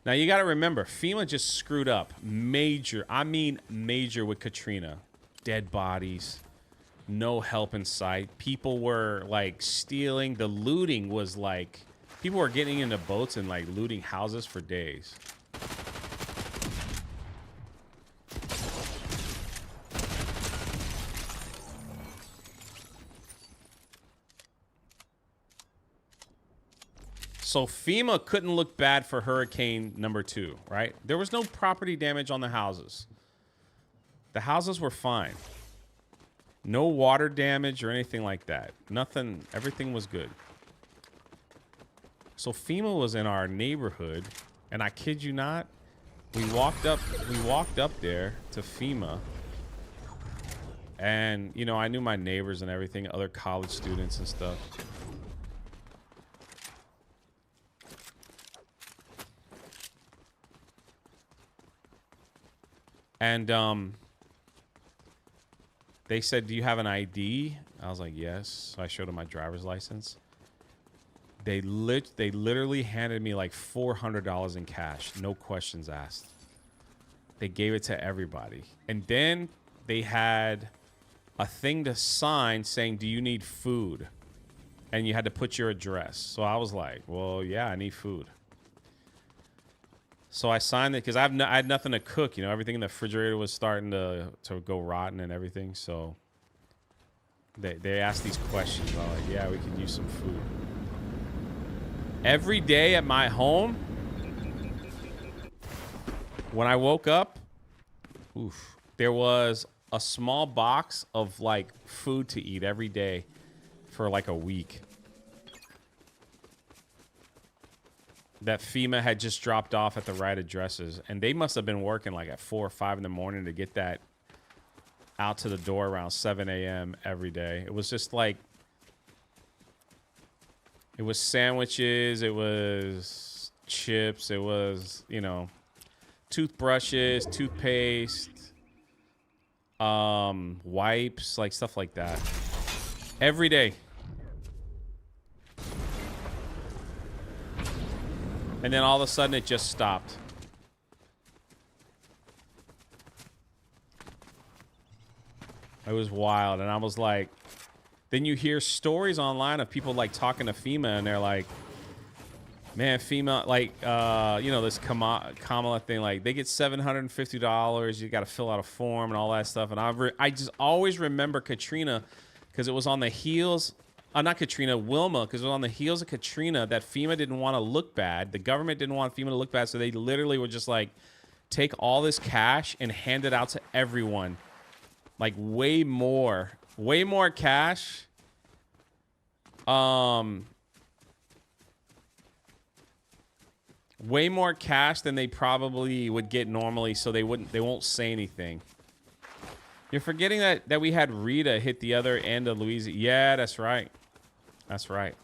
Now, you got to remember, FEMA just screwed up. Major, I mean major with Katrina. Dead bodies. No help in sight. People were, like, stealing. The looting was, like... People were getting into boats and, like, looting houses for days. So FEMA couldn't look bad for hurricane number 2, right? There was no property damage on the houses. The houses were fine. No water damage or anything like that. Nothing. Everything was good. So FEMA was in our neighborhood, and I kid you not, we walked up there to FEMA, and you know, I knew my neighbors and everything, other college students and stuff. And they said, "Do you have an ID?" I was like, "Yes." So I showed them my driver's license. They literally handed me like $400 in cash, no questions asked. They gave it to everybody. And then they had a thing to sign saying, "Do you need food?" And you had to put your address. So I was like, "Well, yeah, I need food." So I signed it because I had nothing to cook. You know, everything in the refrigerator was starting to go rotten and everything. So they asked these questions. I was like, "Yeah, we can use some food." Every day at my home, when I woke up, there was a small box of like food to eat every day for like a week that FEMA had just dropped off at the right addresses. And they must have been working like at 4 or 5 in the morning to get that out to the door around 7 a.m. every day. It was just like, it was sandwiches, it was chips, it was, you know, toothbrushes, toothpaste, wipes, like stuff like that. Every day. And then all of a sudden it just stopped. It was wild. And I was like, then you hear stories online of people like talking to FEMA and they're like, man, FEMA, like, you know, this Kamala thing, like they get $750. You got to fill out a form and all that stuff. And I just always remember Katrina because it was on the heels, not Katrina, Wilma, because it was on the heels of Katrina that FEMA didn't want to look bad. The government didn't want FEMA to look bad. So they literally were just like, take all this cash and hand it out to everyone. Like way more cash. Way more cash than they probably would get normally, so they won't say anything. You're forgetting that we had Rita hit the other end of Louisiana. Yeah, that's right. That's right.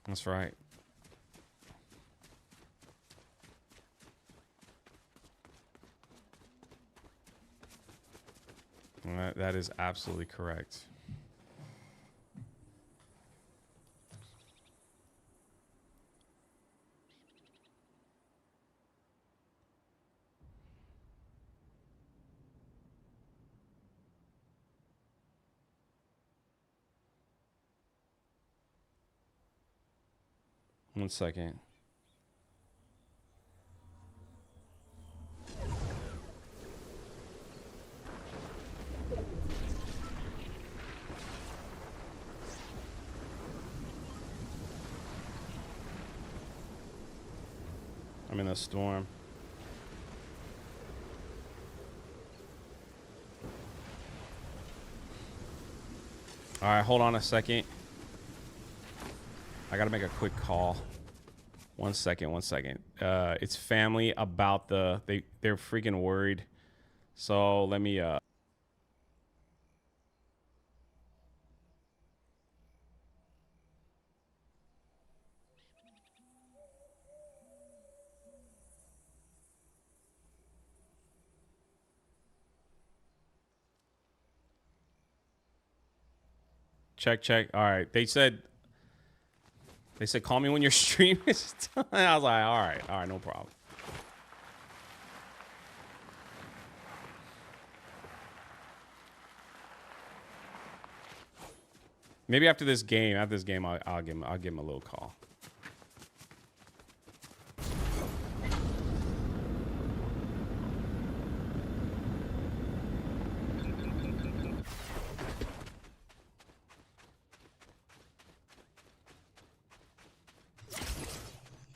That's right. That is absolutely correct. One second. I'm in a storm. All right, hold on a second. I gotta make a quick call. One second. It's family about they're freaking worried. So let me check. All right. They said call me when your stream is done. I was like, all right, no problem. Maybe after this game, I'll give him a little call.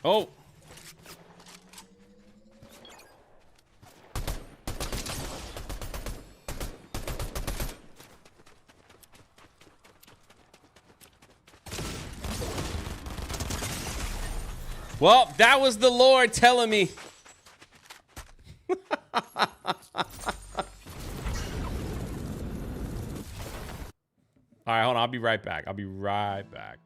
Oh. Well, that was the Lord telling me. All right, hold on. I'll be right back. I'll be right back.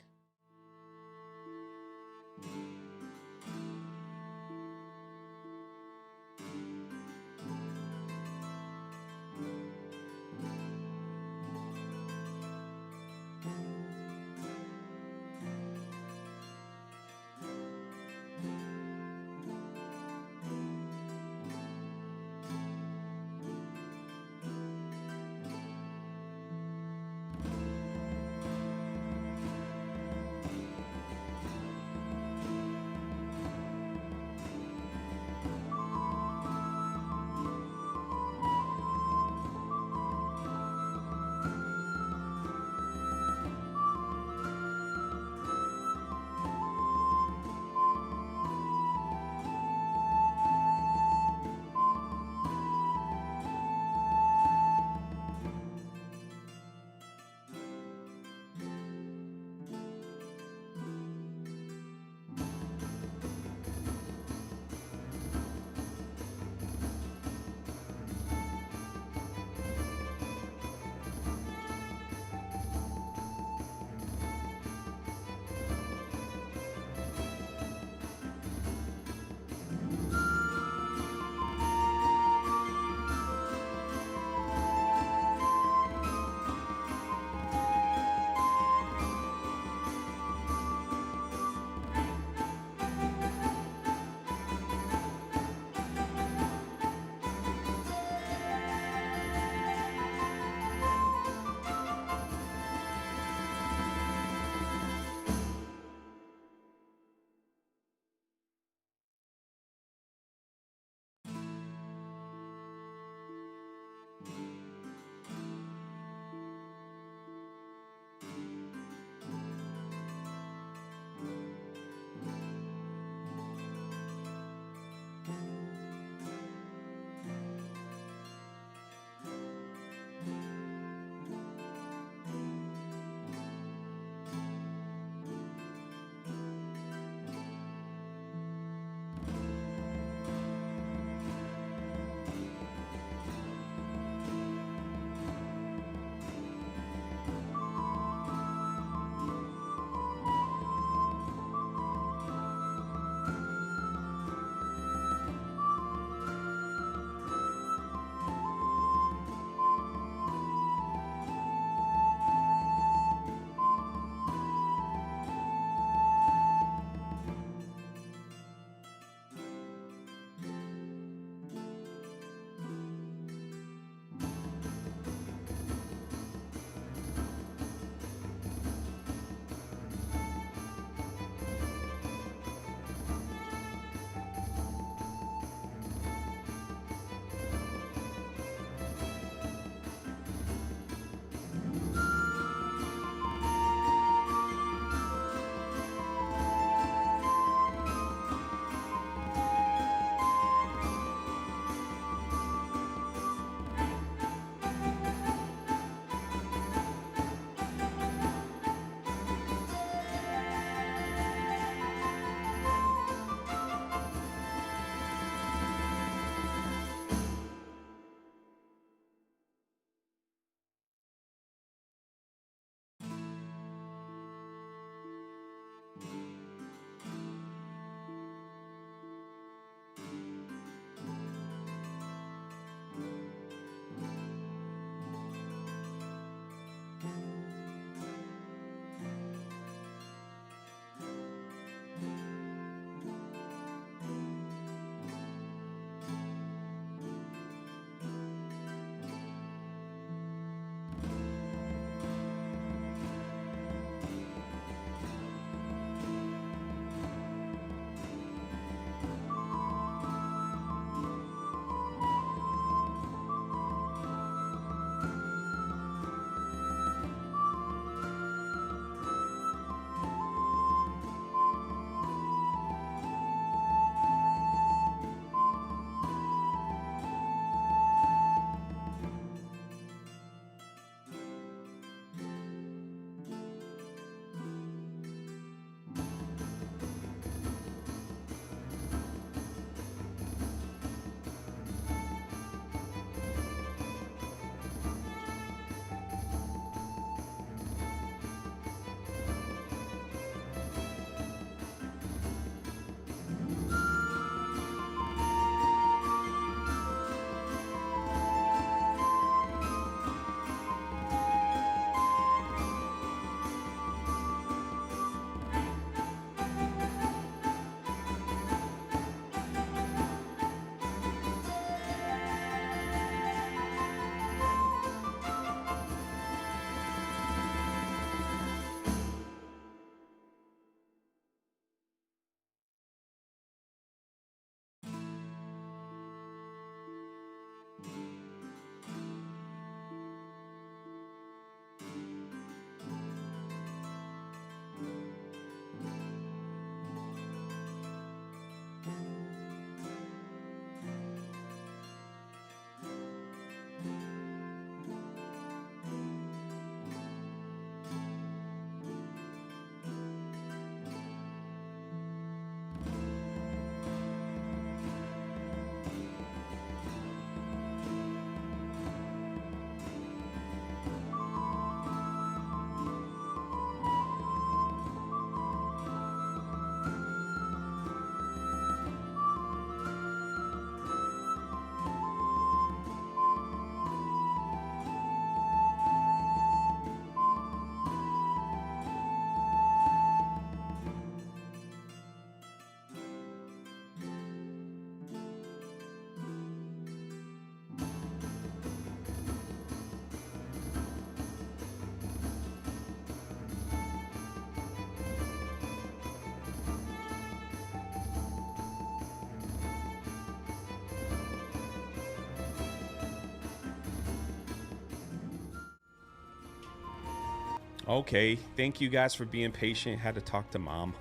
Okay, thank you guys for being patient. Had to talk to mom.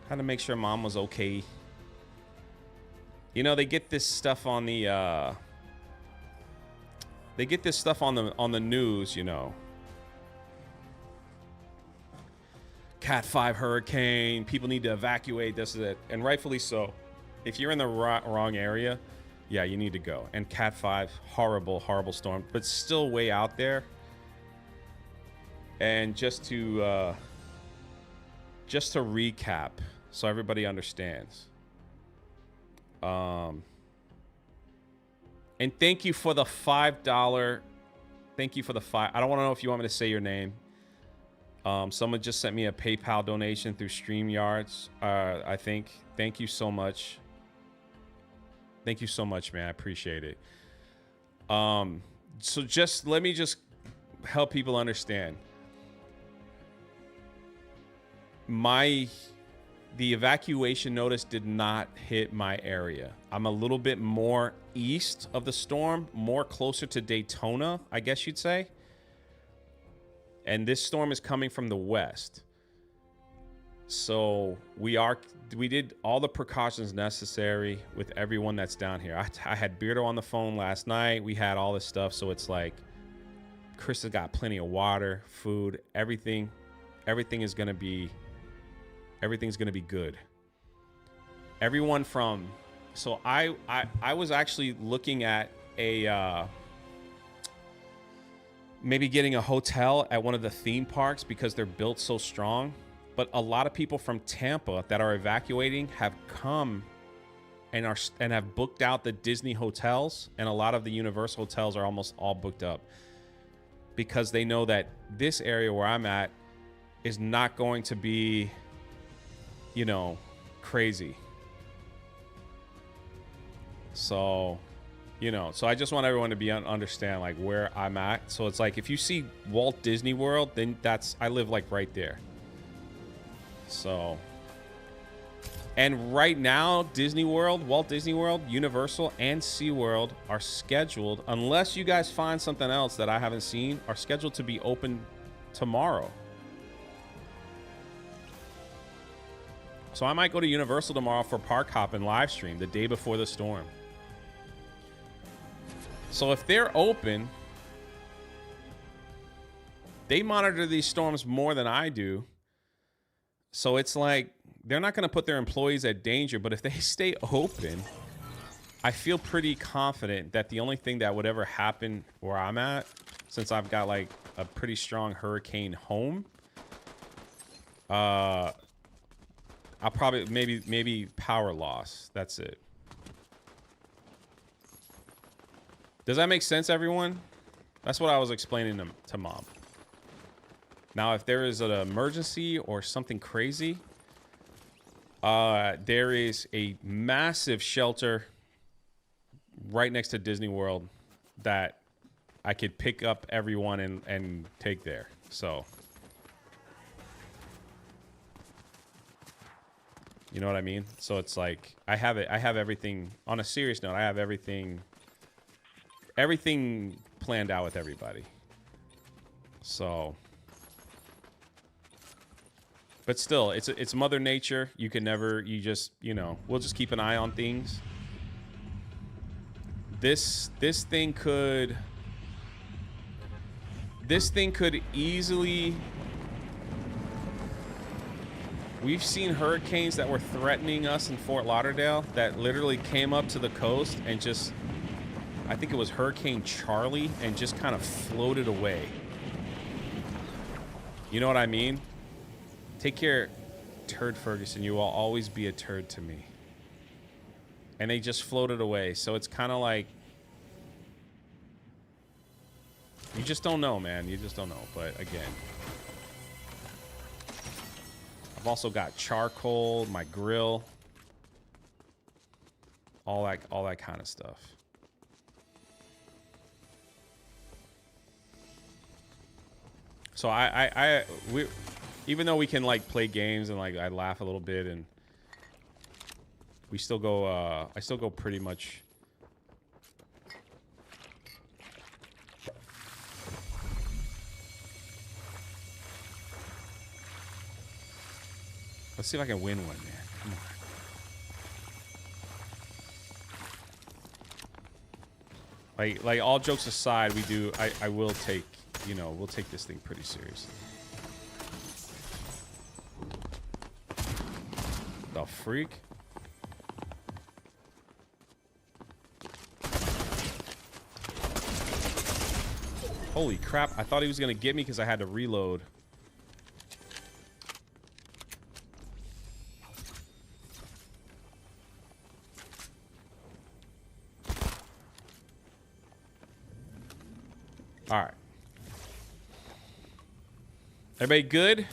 Had to make sure mom was okay. You know, they get this stuff on the news, you know. Cat 5 hurricane, people need to evacuate, this is it. And rightfully so. If you're in the wrong area, yeah, you need to go. And Cat 5, horrible, horrible storm, but still way out there. And just to recap, so everybody understands. And thank you for the $5. Thank you for the $5. I don't want to know if you want me to say your name. Someone just sent me a PayPal donation through StreamYards. I think. Thank you so much. Thank you so much, man. I appreciate it. So just let me just help people understand. The evacuation notice did not hit my area. I'm a little bit more east of the storm, more closer to Daytona, I guess you'd say. And this storm is coming from the west. So we did all the precautions necessary with everyone that's down here. I had Beardo on the phone last night. We had all this stuff. So it's like, Chris has got plenty of water, food, everything. Everything's going to be good. Everyone from, so I was actually looking at maybe getting a hotel at one of the theme parks because they're built so strong. But a lot of people from Tampa that are evacuating have come and have booked out the Disney hotels, and a lot of the Universal hotels are almost all booked up because they know that this area where I'm at is not going to be, you know, crazy. So, you know, so I just want everyone to understand like where I'm at. So it's like if you see Walt Disney World, then I live like right there. So, and right now, Disney World, Walt Disney World, Universal, and SeaWorld are scheduled, unless you guys find something else that I haven't seen, are scheduled to be open tomorrow. So I might go to Universal tomorrow for Park Hop and live stream the day before the storm. So if they're open, they monitor these storms more than I do. So it's like they're not going to put their employees at danger, but if they stay open, I feel pretty confident that the only thing that would ever happen where I'm at, since I've got like a pretty strong hurricane home, I'll probably maybe power loss. That's it. Does that make sense, everyone? That's what I was explaining to mom. Now, if there is an emergency or something crazy, there is a massive shelter right next to Disney World that I could pick up everyone and take there. So, you know what I mean? So it's like I have everything. On a serious note, I have everything planned out with everybody. So. But still, it's Mother Nature. You can never, we'll just keep an eye on things. This thing could easily, we've seen hurricanes that were threatening us in Fort Lauderdale that literally came up to the coast and just, I think it was Hurricane Charlie, and just kind of floated away. You know what I mean? Take care, Turd Ferguson. You will always be a turd to me. And they just floated away. So it's kind of like, you just don't know, man. You just don't know. But again, I've also got charcoal, my grill, all that kind of stuff. So we. Even though we can like play games and like I laugh a little bit, and we still go I still go pretty much Let's see if I can win one, man. Come on. Like all jokes aside, I will take, we'll take this thing pretty seriously. The freak? Holy crap, I thought he was gonna get me because I had to reload. All right. Everybody good?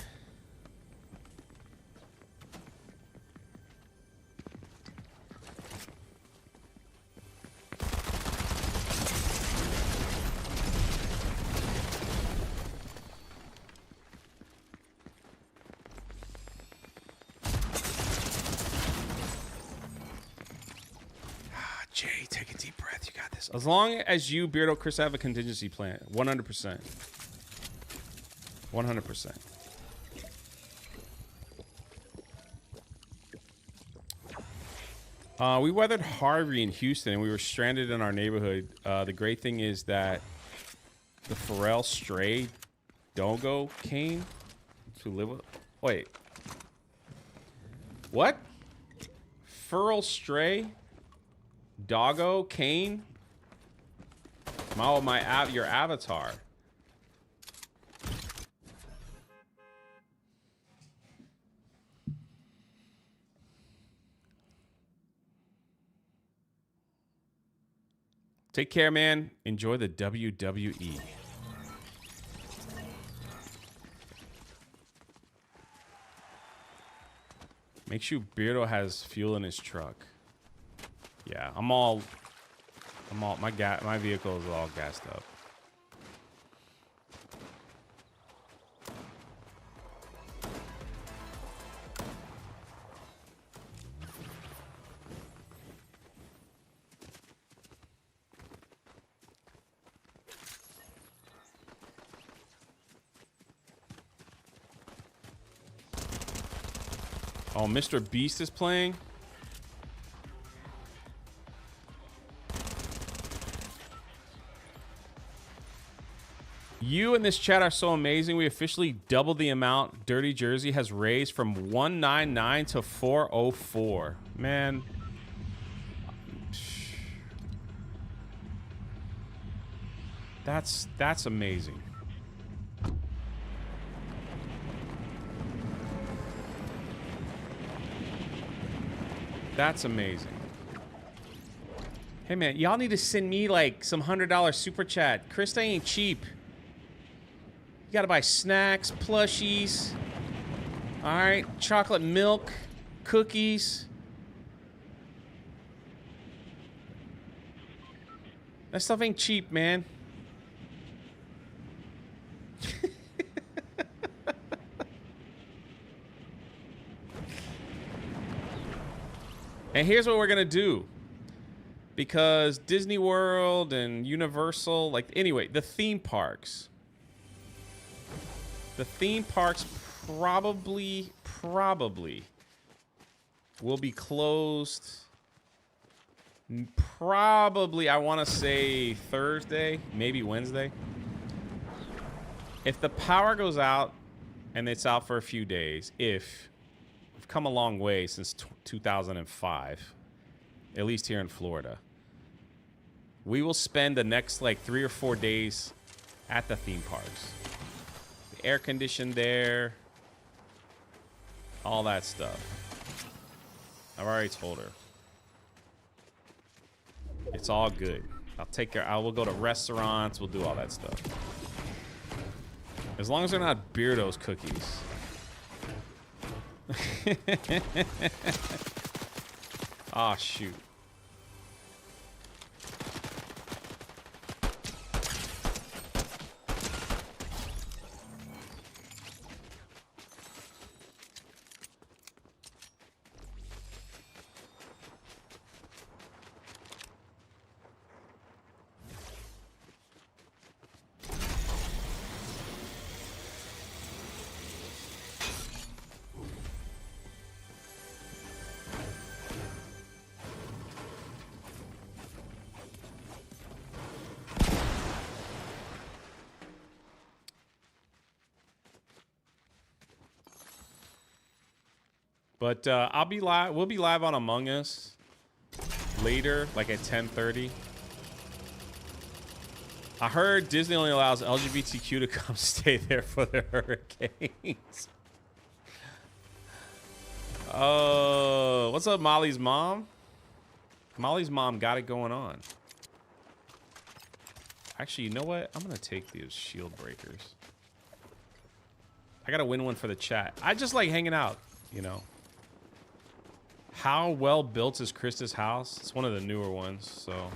Jay, take a deep breath. You got this. As long as you, Beardo, Chris, have a contingency plan. 100%. 100%. We weathered Harvey in Houston, and we were stranded in our neighborhood. The great thing is that the Pharrell Stray Doggo came to live with... Wait. What? Pharrell Stray Doggo Kane? Your avatar. Take care, man. Enjoy the WWE. Make sure Beardo has fuel in his truck. Yeah, my vehicle is all gassed up. Oh, Mr. Beast is playing? You and this chat are so amazing. We officially doubled the amount Dirty Jersey has raised from 199 to 404. Man. That's amazing. That's amazing. Hey, man, y'all need to send me, like, some $100 super chat. Chris, they ain't cheap. You gotta buy snacks, plushies. All right, chocolate milk, cookies. That stuff ain't cheap, man. And here's what we're gonna do. Because Disney World and Universal, like, anyway, the theme parks. The theme parks probably will be closed. Probably, I want to say Thursday, maybe Wednesday. If the power goes out and it's out for a few days, we've come a long way since 2005, at least here in Florida. We will spend the next like 3 or 4 days at the theme parks. The air conditioned there, all that stuff. I've already told her. It's all good. I'll take care. I will go to restaurants. We'll do all that stuff. As long as they're not Beardo's cookies. Ah, shoot. But I'll be live. We'll be live on Among Us later, like at 10:30. I heard Disney only allows LGBTQ to come stay there for their hurricanes. Oh, what's up, Molly's mom? Molly's mom got it going on. Actually, you know what? I'm gonna take these shield breakers. I gotta win one for the chat. I just like hanging out, you know. How well built is Krista's house? It's one of the newer ones, so.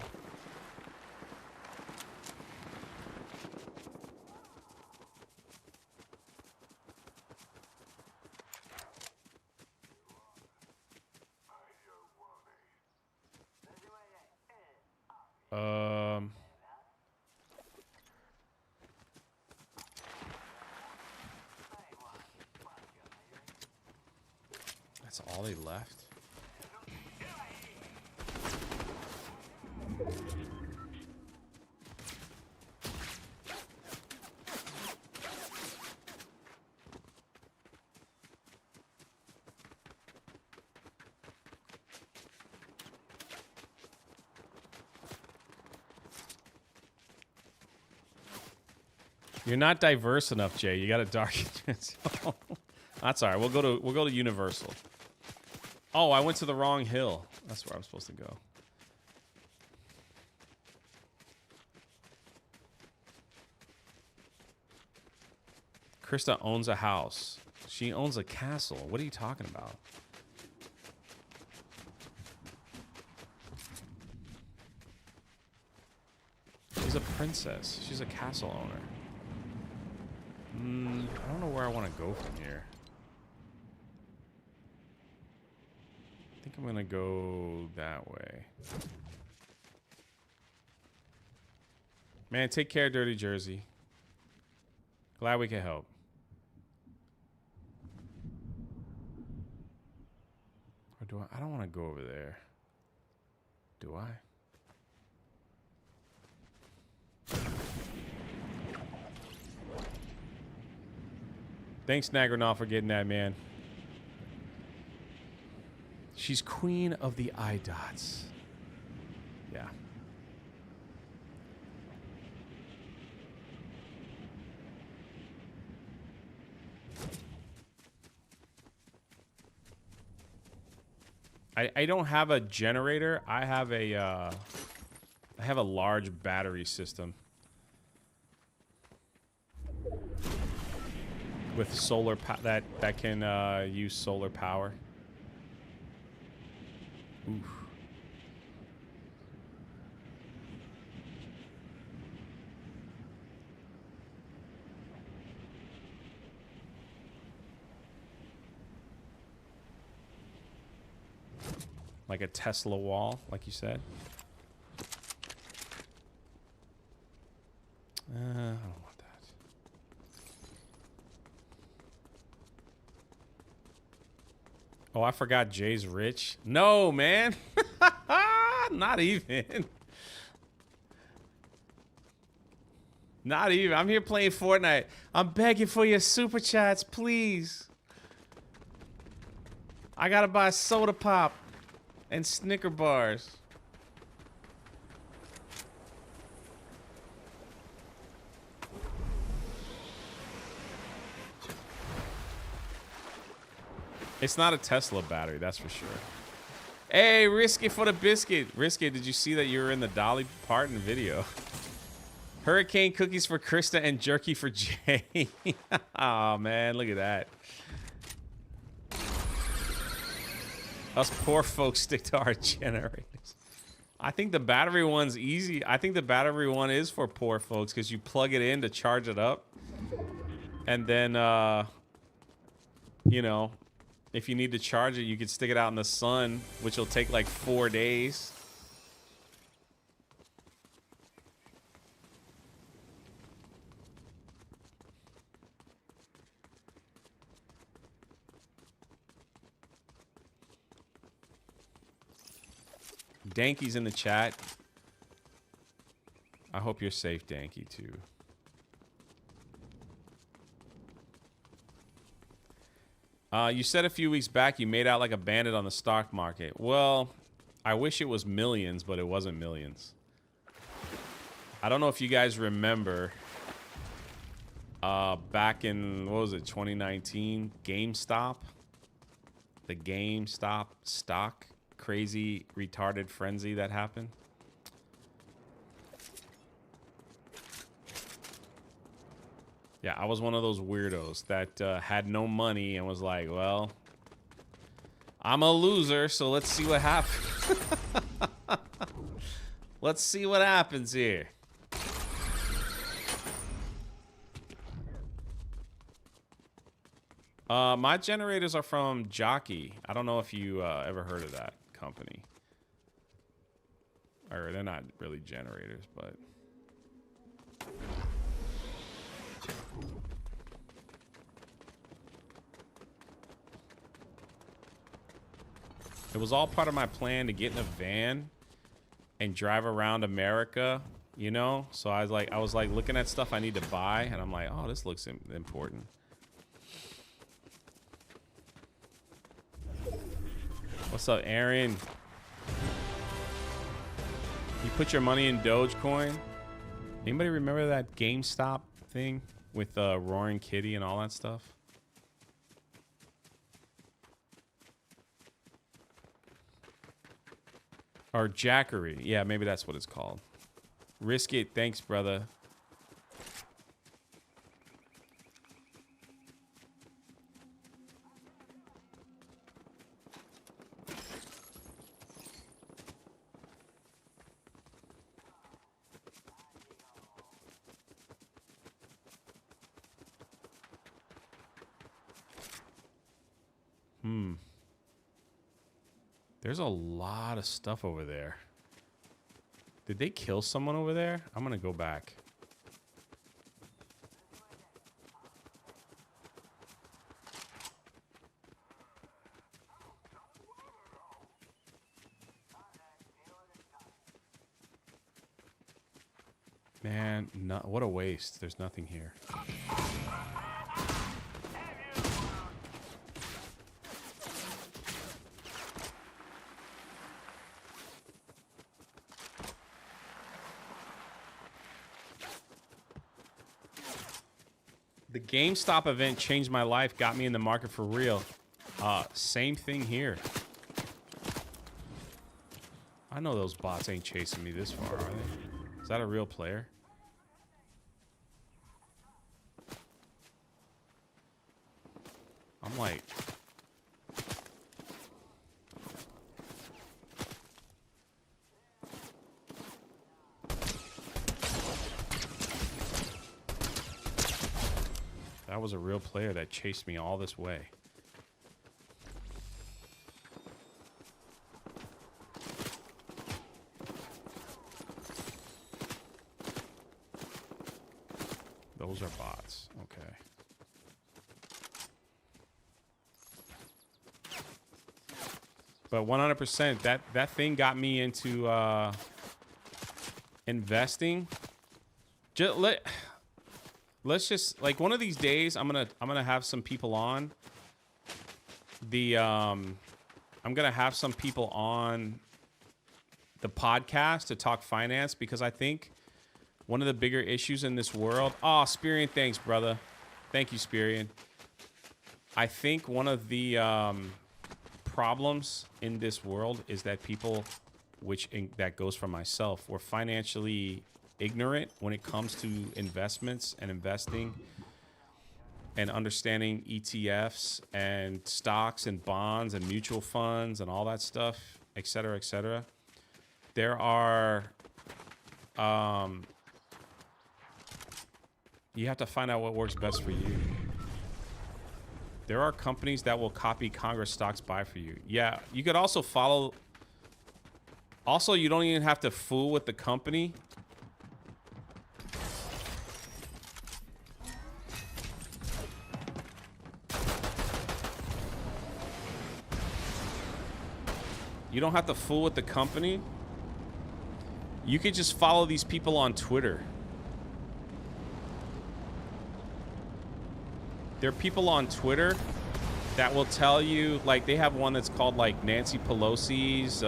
That's all they left. You're not diverse enough, Jay. You got a dark. That's all right. We'll go to Universal. Oh, I went to the wrong hill. That's where I'm supposed to go. Krista owns a house. She owns a castle. What are you talking about? She's a princess. She's a castle owner. I don't know where I want to go from here. I think I'm going to go that way. Man, take care, Dirty Jersey. Glad we can help. Or do I don't want to go over there. Do I? Thanks, Nagranaw, for getting that, man. She's queen of the eye dots. Yeah. I don't have a generator. I have a large battery system. With solar that can use solar power. Oof. Like a Tesla wall, like you said. I don't want that. Oh, I forgot Jay's rich. No, man. Not even. Not even. I'm here playing Fortnite. I'm begging for your super chats, please. I gotta buy soda pop and Snicker bars. It's not a Tesla battery, that's for sure. Hey, Risky for the biscuit. Risky, did you see that you were in the Dolly Parton video? Hurricane cookies for Krista and jerky for Jay. Oh, man, look at that. Us poor folks stick to our generators. I think the battery one's easy. I think the battery one is for poor folks because you plug it in to charge it up. And then, you know, if you need to charge it, you could stick it out in the sun, which will take like 4 days. Danky's in the chat. I hope you're safe, Danky, too. You said a few weeks back you made out like a bandit on the stock market. Well, I wish it was millions, but it wasn't millions. I don't know if you guys remember back in, what was it, 2019? GameStop? The GameStop stock crazy retarded frenzy that happened. Yeah, I was one of those weirdos that had no money and was like, well, I'm a loser, so let's see what happens. Let's see what happens here. My generators are from Jockey. I don't know if you ever heard of that company. Or they're not really generators, but... It was all part of my plan to get in a van and drive around America, you know? So I was like looking at stuff I need to buy, and I'm like, oh, this looks important. What's up, Aaron? You put your money in Dogecoin? Anybody remember that GameStop thing with Roaring Kitty and all that stuff? Or Jackery. Yeah, maybe that's what it's called. Risk it. Thanks, brother. There's a lot of stuff over there. Did they kill someone over there? I'm gonna go back. Man, what a waste. There's nothing here. The GameStop event changed my life, got me in the market for real. Same thing here. I know those bots ain't chasing me this far, are they? Is that a real player? I'm like... That was a real player that chased me all this way. Those are bots. Okay. But 100%, that thing got me into investing. Let's just, like, one of these days I'm gonna have some people on I'm gonna have some people on the podcast to talk finance, because I think one of the bigger issues in this world... Oh, Spirian, thanks, brother. Thank you, Spirian. I think one of the problems in this world is that people, that goes for myself, we're financially ignorant when it comes to investments and investing and understanding ETFs and stocks and bonds and mutual funds and all that stuff, et cetera, et cetera. There are... you have to find out what works best for you. There are companies that will copy Congress stocks buy for you. Yeah, you could also follow... Also, you don't even have to fool with the company. You don't have to fool with the company. You could just follow these people on Twitter. There are people on Twitter that will tell you, like, they have one that's called like Nancy Pelosi's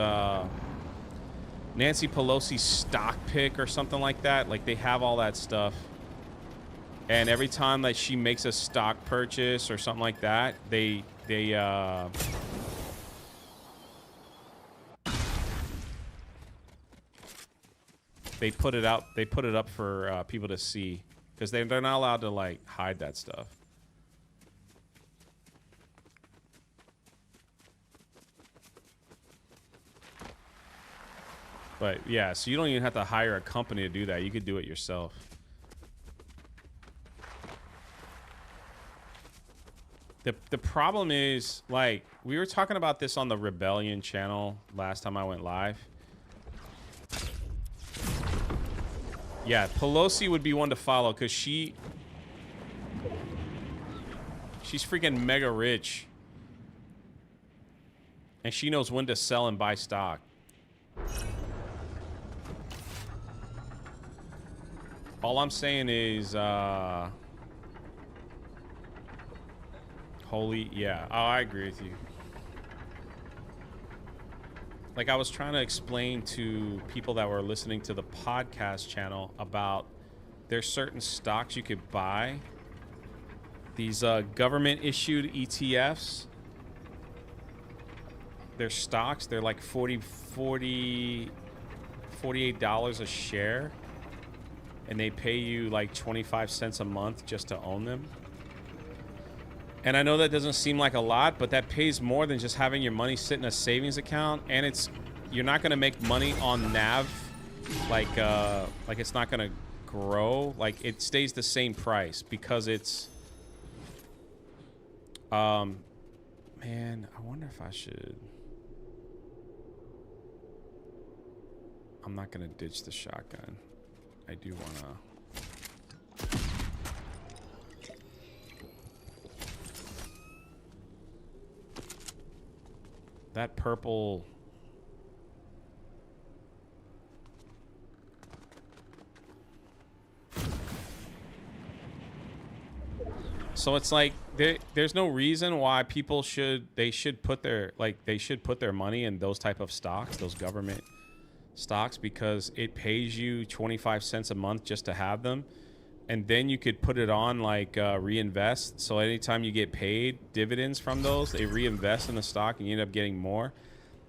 stock pick or something like that. Like, they have all that stuff. And every time that she makes a stock purchase or something like that, they put it out. They put it up for people to see, because they're not allowed to like hide that stuff. But yeah, so you don't even have to hire a company to do that. You could do it yourself. The problem is, like, we were talking about this on the Rebellion channel last time I went live. Yeah, Pelosi would be one to follow, because she's freaking mega rich. And she knows when to sell and buy stock. All I'm saying is, holy, yeah. Oh, I agree with you. Like, I was trying to explain to people that were listening to the podcast channel about there's certain stocks you could buy. These government-issued ETFs. They're stocks. They're like $48 a share. And they pay you like 25 cents a month just to own them. And I know that doesn't seem like a lot, but that pays more than just having your money sit in a savings account. And you're not going to make money on NAV. Like it's not going to grow. Like, it stays the same price because it's, man, I wonder if I should. I'm not going to ditch the shotgun. I do want to. That purple. So it's like there's no reason why people should put their money in those type of stocks, those government stocks, because it pays you 25 cents a month just to have them, and then you could put it on like reinvest. So anytime you get paid dividends from those, they reinvest in the stock and you end up getting more.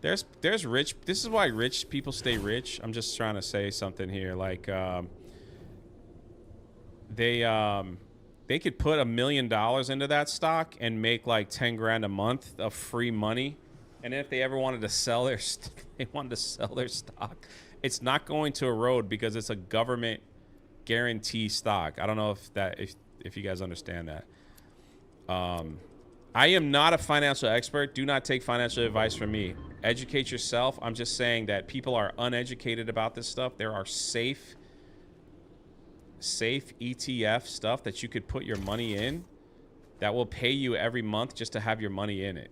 There's rich. This is why rich people stay rich. I'm just trying to say something here. Like they could put $1 million into that stock and make like 10 grand a month of free money. And if they ever wanted to sell their stock, it's not going to erode because it's a government guarantee stock. I don't know if you guys understand that. I am not a financial expert. Do not take financial advice from me. Educate yourself. I'm just saying that people are uneducated about this stuff. There are safe ETF stuff that you could put your money in that will pay you every month just to have your money in it.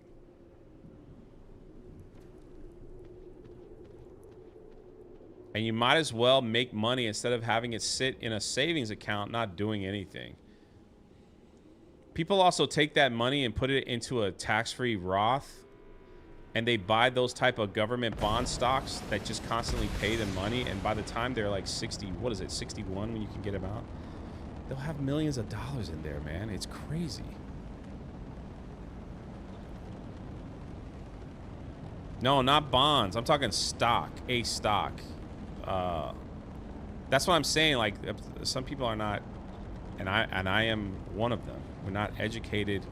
And you might as well make money instead of having it sit in a savings account not doing anything. People also take that money and put it into a tax-free Roth, and they buy those type of government bond stocks that just constantly pay them money, and by the time they're like 61 when you can get them out, they'll have millions of dollars in there, man. It's crazy. No, not bonds. I'm talking stock, a stock. That's what I'm saying. Like, some people are not, and I am one of them. We're not educated.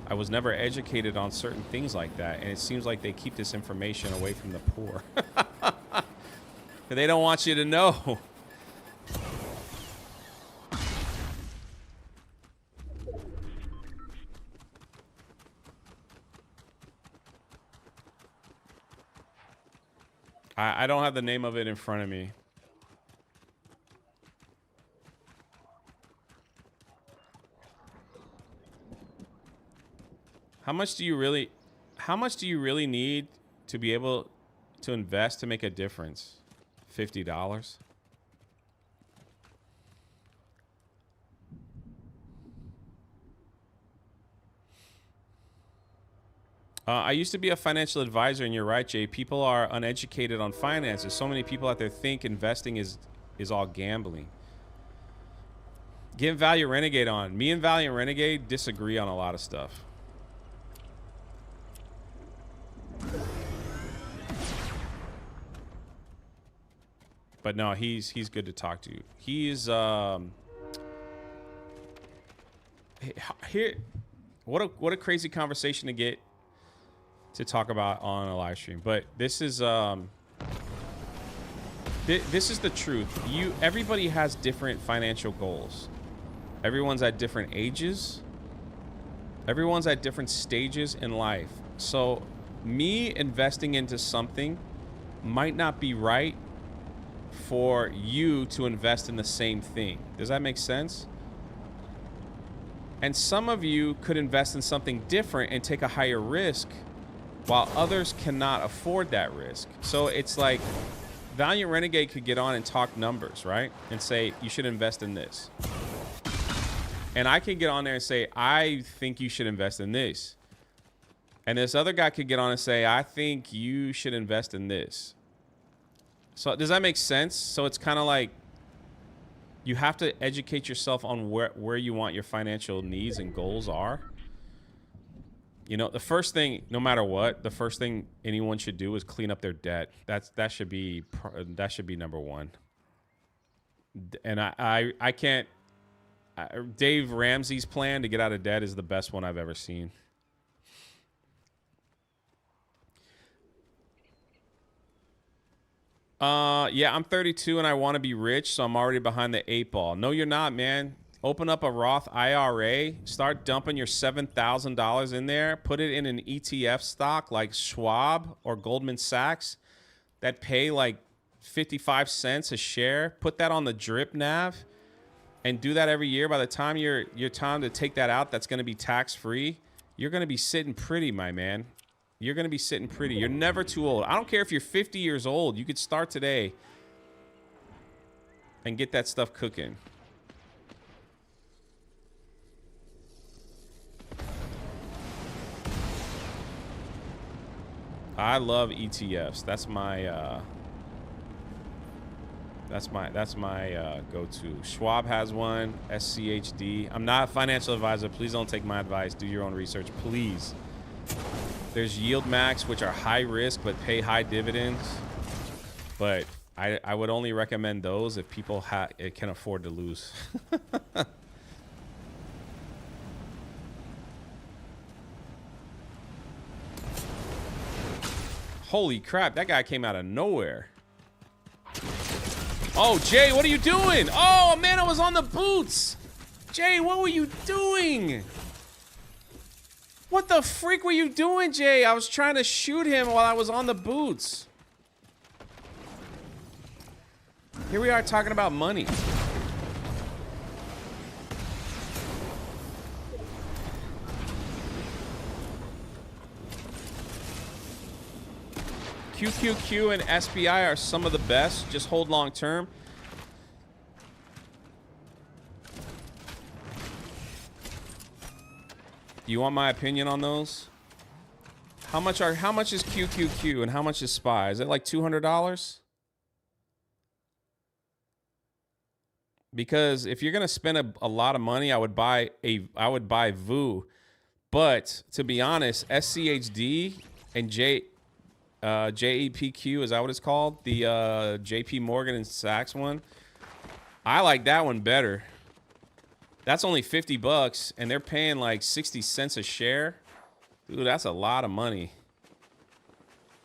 I was never educated on certain things like that, and it seems like they keep this information away from the poor. They don't want you to know. I don't have the name of it in front of me. How much do you really need to be able to invest to make a difference? $50? I used to be a financial advisor, and you're right, Jay. People are uneducated on finances. So many people out there think investing is all gambling. Get Valiant Renegade on. Me and Valiant Renegade disagree on a lot of stuff. But no, he's good to talk to. He's here. What a crazy conversation to get to talk about on a live stream. But this is this is the truth. Everybody has different financial goals. Everyone's at different ages. Everyone's at different stages in life. So me investing into something might not be right for you to invest in the same thing. Does that make sense? And some of you could invest in something different and take a higher risk, while others cannot afford that risk. So it's like Valiant Renegade could get on and talk numbers, right? And say, you should invest in this. And I could get on there and say, I think you should invest in this. And this other guy could get on and say, I think you should invest in this. So does that make sense? So it's kind of like you have to educate yourself on where you want your financial needs and goals are. You know, the first thing, no matter what, the first thing anyone should do is clean up their debt. That should be number one. And I can't. Dave Ramsey's plan to get out of debt is the best one I've ever seen. Yeah, I'm 32 and I want to be rich, so I'm already behind the 8 ball. No, you're not, man. Open up a Roth IRA, start dumping your $7,000 in there, put it in an ETF stock like Schwab or Goldman Sachs that pay like 55 cents a share. Put that on the drip nav and do that every year. By the time your time to take that out, that's going to be tax-free. You're going to be sitting pretty, my man. You're going to be sitting pretty. You're never too old. I don't care if you're 50 years old. You could start today and get that stuff cooking. I love ETFs. That's my go-to. Schwab has one. SCHD. I'm not a financial advisor. Please don't take my advice. Do your own research, please. There's Yield Max, which are high risk but pay high dividends. But I would only recommend those if people can afford to lose. Holy crap, that guy came out of nowhere. Oh, Jay, what are you doing? Oh, man, I was on the boots. Jay, what were you doing? What the freak were you doing, Jay? I was trying to shoot him while I was on the boots. Here we are talking about money. QQQ and SBI are some of the best. Just hold long term. You want my opinion on those? How much is QQQ and how much is SPY? Is it like $200? Because if you're gonna spend a lot of money, I would buy VU. But to be honest, SCHD and JEPQ, is that what it's called? The JP Morgan and Sachs one. I like that one better. That's only $50 and they're paying like 60 cents a share. Dude, that's a lot of money.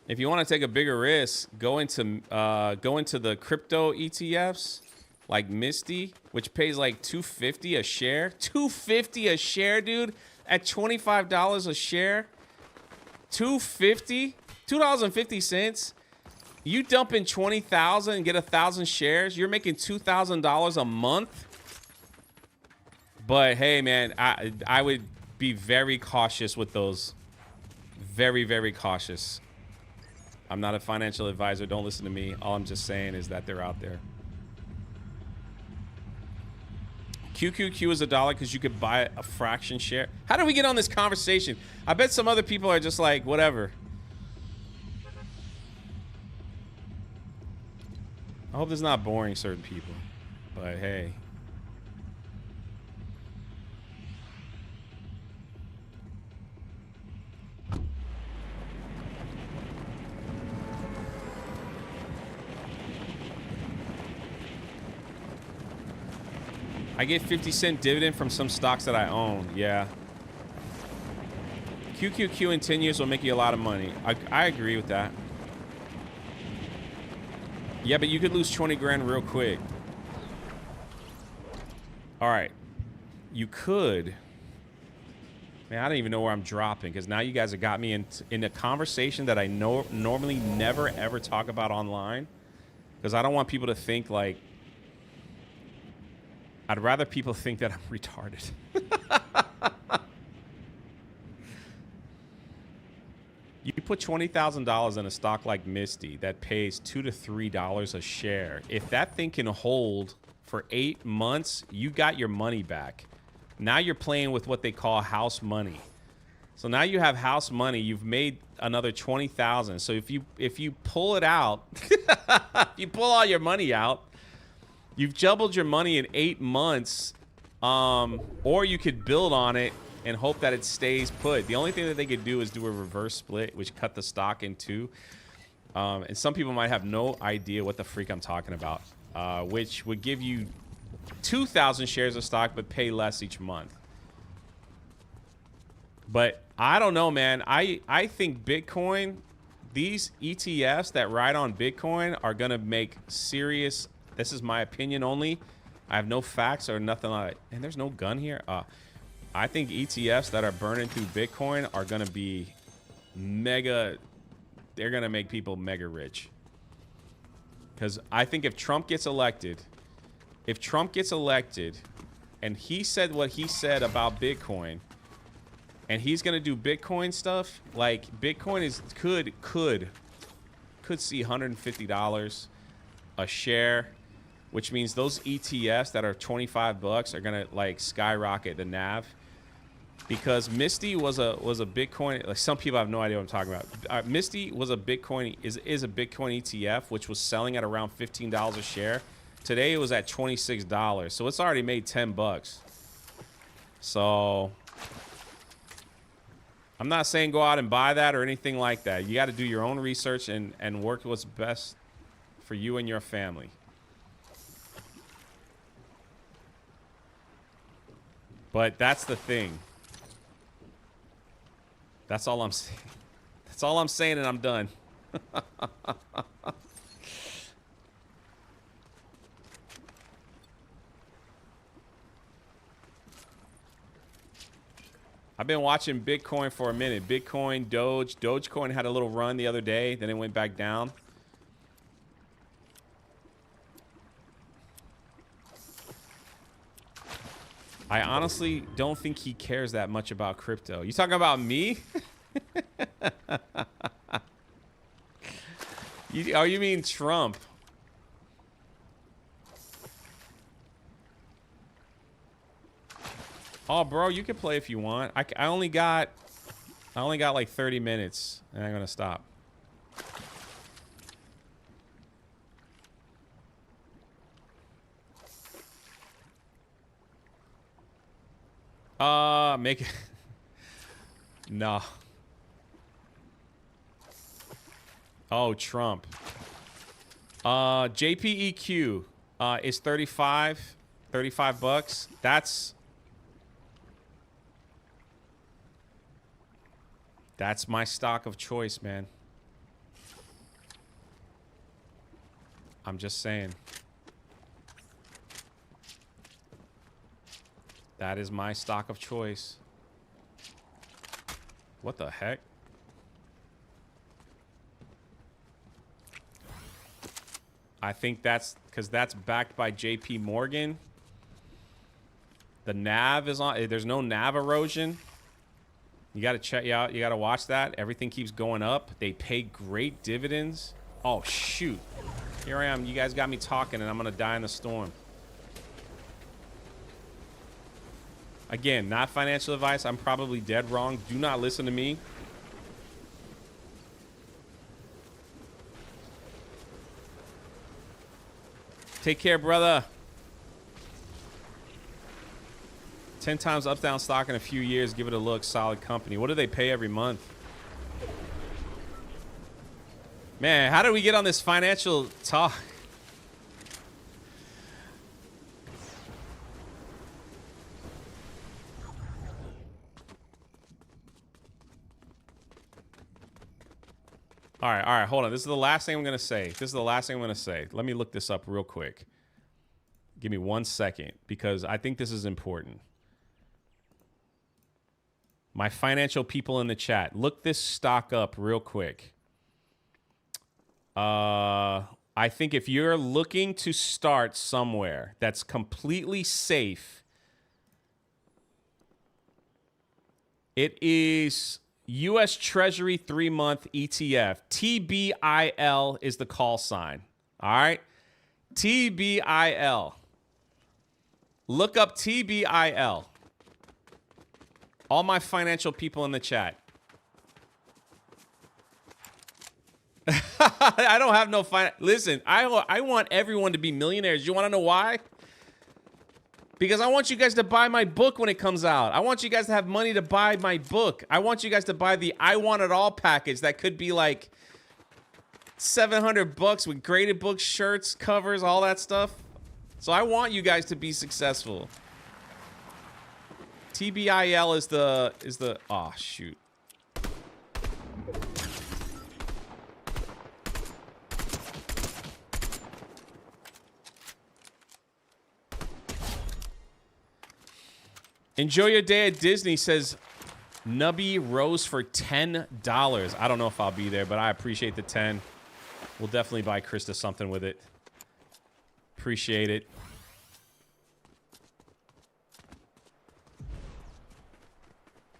If you want to take a bigger risk, go into the crypto ETFs like Misty, which pays like $250 a share. $250 a share, dude, at $25 a share. $2.50. $2.50. You dump in 20,000 and get 1,000 shares. You're making $2,000 a month. But hey, man, I would be very cautious with those. Very, very cautious. I'm not a financial advisor. Don't listen to me. All I'm just saying is that they're out there. QQQ is $1 because you could buy a fraction share. How did we get on this conversation? I bet some other people are just like, whatever. I hope this is not boring certain people, but hey. I get 50-cent dividend from some stocks that I own. Yeah. QQQ in 10 years will make you a lot of money. I agree with that. Yeah, but you could lose 20 grand real quick. All right. You could. Man, I don't even know where I'm dropping because now you guys have got me in a conversation that I normally never, ever talk about online because I don't want people to think like, I'd rather people think that I'm retarded. You put $20,000 in a stock like Misty that pays $2 to $3 a share. If that thing can hold for 8 months, you got your money back. Now you're playing with what they call house money. So now you have house money. You've made another $20,000. So if you pull it out, if you pull all your money out, you've doubled your money in 8 months, or you could build on it and hope that it stays put. The only thing that they could do is do a reverse split, which cut the stock in two. And some people might have no idea what the freak I'm talking about, which would give you 2,000 shares of stock but pay less each month. But I don't know, man. I think Bitcoin, these ETFs that ride on Bitcoin are going to make serious... This is my opinion only. I have no facts or nothing like it. And there's no gun here. I think ETFs that are burning through Bitcoin are going to be mega. They're going to make people mega rich. Because I think if Trump gets elected, and he said what he said about Bitcoin, and he's going to do Bitcoin stuff, like Bitcoin is could see $150 a share, which means those ETFs that are 25 bucks are gonna like skyrocket the NAV, because Misty was a Bitcoin. Like, some people have no idea what I'm talking about. Misty was a Bitcoin is a Bitcoin ETF which was selling at around $15 a share. Today it was at $26, so it's already made 10 bucks. So I'm not saying go out and buy that or anything like that. You got to do your own research and work what's best for you and your family. But that's the thing. That's all I'm saying. That's all I'm saying, and I'm done. I've been watching Bitcoin for a minute. Bitcoin, Dogecoin had a little run the other day, then it went back down. I honestly don't think he cares that much about crypto. You talking about me? You mean Trump? Oh, bro, you can play if you want. I only got like 30 minutes, and I'm gonna stop. Make it. No. Oh, Trump. JPEQ is 35 bucks. That's my stock of choice, man. I'm just saying. That is my stock of choice. What the heck? I think that's because that's backed by JP Morgan. The NAV is on. There's no NAV erosion. You got to check out. You got to watch that. Everything keeps going up. They pay great dividends. Oh, shoot. Here I am. You guys got me talking, and I'm going to die in the storm. Again, not financial advice. I'm probably dead wrong. Do not listen to me. Take care, brother. 10 times up, down stock in a few years. Give it a look. Solid company. What do they pay every month? Man, how did we get on this financial talk? All right, hold on. This is the last thing I'm going to say. Let me look this up real quick. Give me 1 second, because I think this is important. My financial people in the chat, look this stock up real quick. I think if you're looking to start somewhere that's completely safe, it is U.S. Treasury 3-month ETF. TBIL is the call sign. All right? TBIL. Look up TBIL. All my financial people in the chat. I don't have no Listen, I want everyone to be millionaires. You want to know why? Because I want you guys to buy my book when it comes out. I want you guys to have money to buy my book. I want you guys to buy the I Want It All package that could be like $700 with graded books, shirts, covers, all that stuff. So I want you guys to be successful. TBIL is the oh shoot. Enjoy your day at Disney, says Nubby Rose for $10. I don't know if I'll be there, but I appreciate the 10. We'll definitely buy Krista something with it. Appreciate it.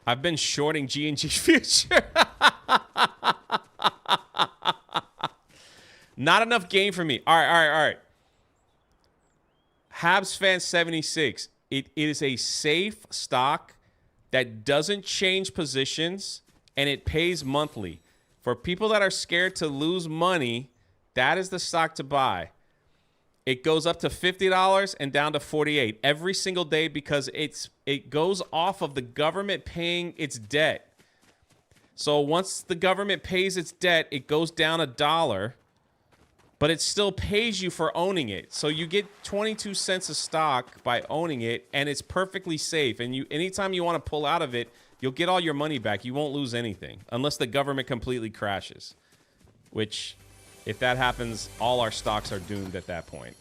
I've been shorting G&G Future. Not enough game for me. All right. Habs fan 76. It is a safe stock that doesn't change positions, and it pays monthly. For people that are scared to lose money, that is the stock to buy. It goes up to $50 and down to $48 every single day because it goes off of the government paying its debt. So once the government pays its debt, it goes down $1, but it still pays you for owning it. So you get 22 cents a stock by owning it, and it's perfectly safe. And anytime you want to pull out of it, you'll get all your money back. You won't lose anything unless the government completely crashes, which, if that happens, all our stocks are doomed at that point.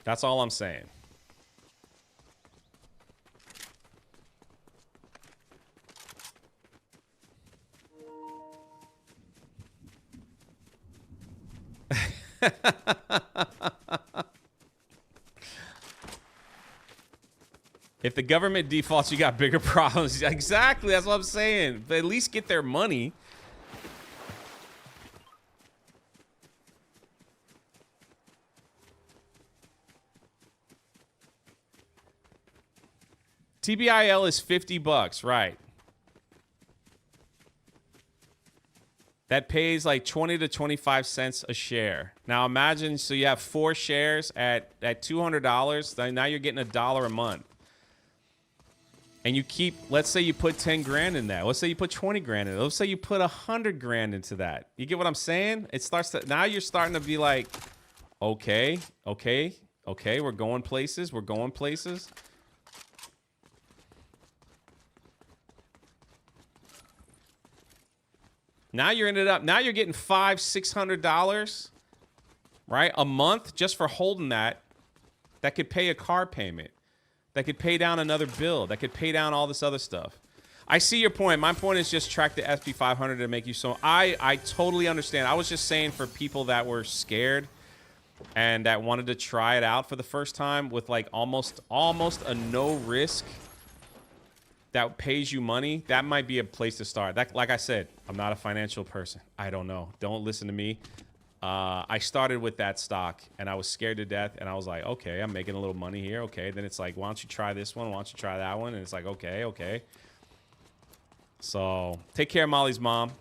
That's all I'm saying. If the government defaults, you got bigger problems. Exactly, that's what I'm saying. But at least get their money. TBIL is $50, right? That pays like 20 to 25 cents a share. Now imagine, so you have 4 shares at $200. Now you're getting $1 a month. And you keep, let's say you put 10 grand in that. Let's say you put 20 grand in it. Let's say you put 100 grand into that. You get what I'm saying? It starts to, now you're starting to be like, okay, we're going places. Now you're getting $500-$600, right? A month just for holding that could pay a car payment. That could pay down another bill. That could pay down all this other stuff. I see your point. My point is just track the SP 500 to make you so. I totally understand. I was just saying for people that were scared and that wanted to try it out for the first time with like almost a no risk. that pays you money, that might be a place to start. That, like I said, I'm not a financial person. I don't know. Don't listen to me. I started with that stock and I was scared to death. And I was like, okay, I'm making a little money here. Okay. Then it's like, why don't you try this one? Why don't you try that one? And it's like, okay, okay. So take care of Molly's mom.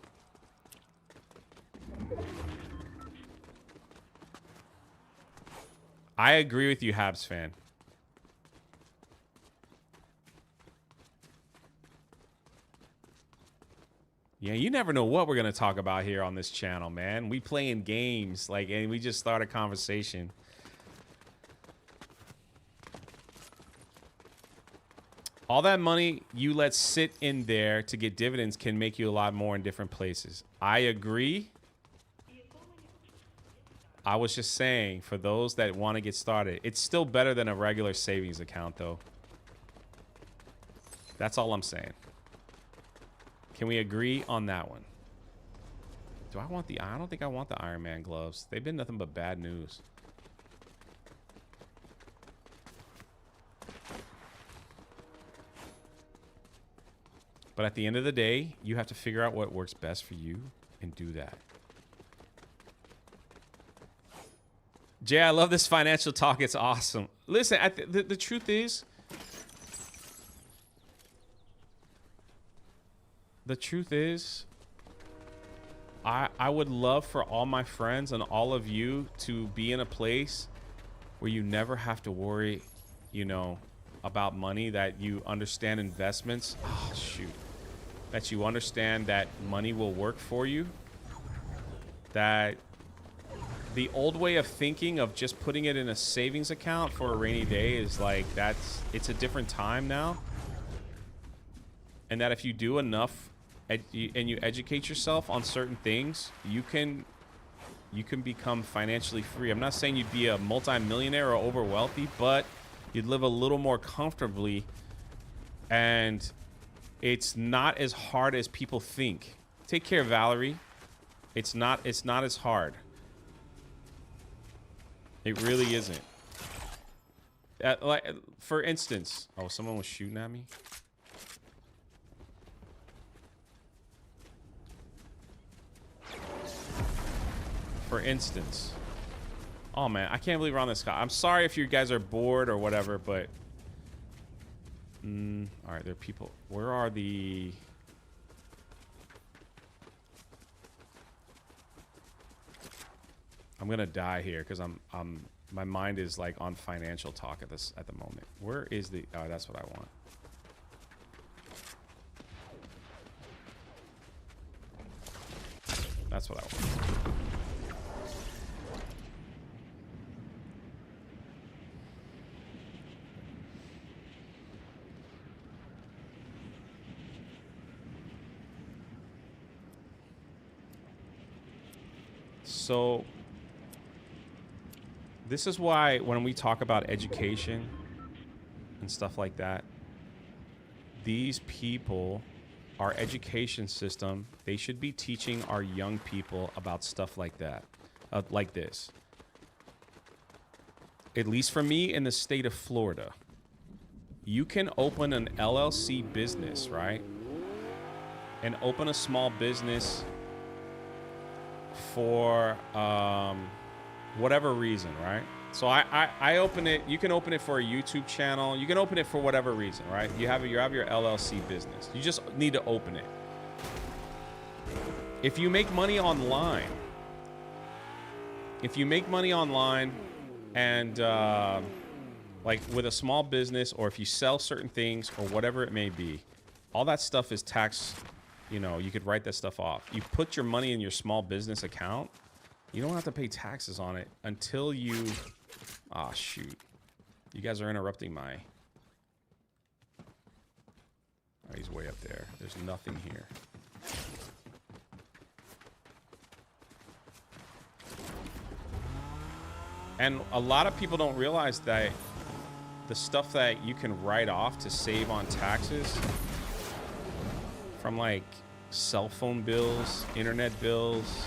I agree with you, Habs fan. Yeah, you never know what we're going to talk about here on this channel, man. We playing games, like, and we just start a conversation. All that money you let sit in there to get dividends can make you a lot more in different places. I agree. I was just saying, for those that want to get started, it's still better than a regular savings account, though. That's all I'm saying. Can we agree on that one? Do I want the... I don't think I want the Iron Man gloves. They've been nothing but bad news. But at the end of the day, you have to figure out what works best for you and do that. Jay, I love this financial talk. It's awesome. Listen, the truth is... The truth is, I would love for all my friends and all of you to be in a place where you never have to worry, you know, about money, that you understand investments. Oh, shoot. That you understand that money will work for you. That the old way of thinking of just putting it in a savings account for a rainy day is like, it's a different time now. And that if you do enough and you educate yourself on certain things, you can become financially free. I'm not saying you'd be a multi-millionaire or over wealthy, but you'd live a little more comfortably, and it's not as hard as people think. Take care, Valerie. It's not as hard. It really isn't. Like, for instance, oh, someone was shooting at me. For instance, oh man, I can't believe we're on this guy. I'm sorry if you guys are bored or whatever, but all right, there are people. Where are the... I'm gonna die here because my mind is like on financial talk at the moment. Where is the... Oh, that's what I want. That's what I want. So this is why when we talk about education and stuff like that, these people, our education system, they should be teaching our young people about stuff like that, like this. At least for me in the state of Florida, you can open an LLC business, right? And open a small business for whatever reason, right? So I open it. You can open it for a YouTube channel. You can open it for whatever reason, right? You have your LLC business. You just need to open it. If you make money online, and like with a small business, or if you sell certain things or whatever it may be, all that stuff is tax. You know, you could write that stuff off. You put your money in your small business account, you don't have to pay taxes on it until you... Ah, shoot. You guys are interrupting my... Oh, he's way up there. There's nothing here. And a lot of people don't realize that the stuff that you can write off to save on taxes, from like cell phone bills, internet bills,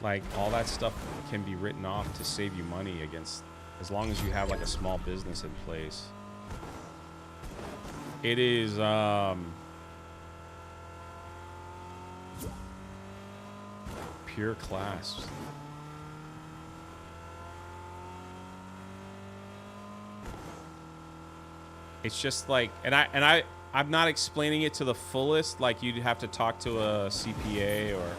like all that stuff can be written off to save you money against, as long as you have like a small business in place. It is pure class. It's just like, I'm not explaining it to the fullest. Like, you'd have to talk to a CPA or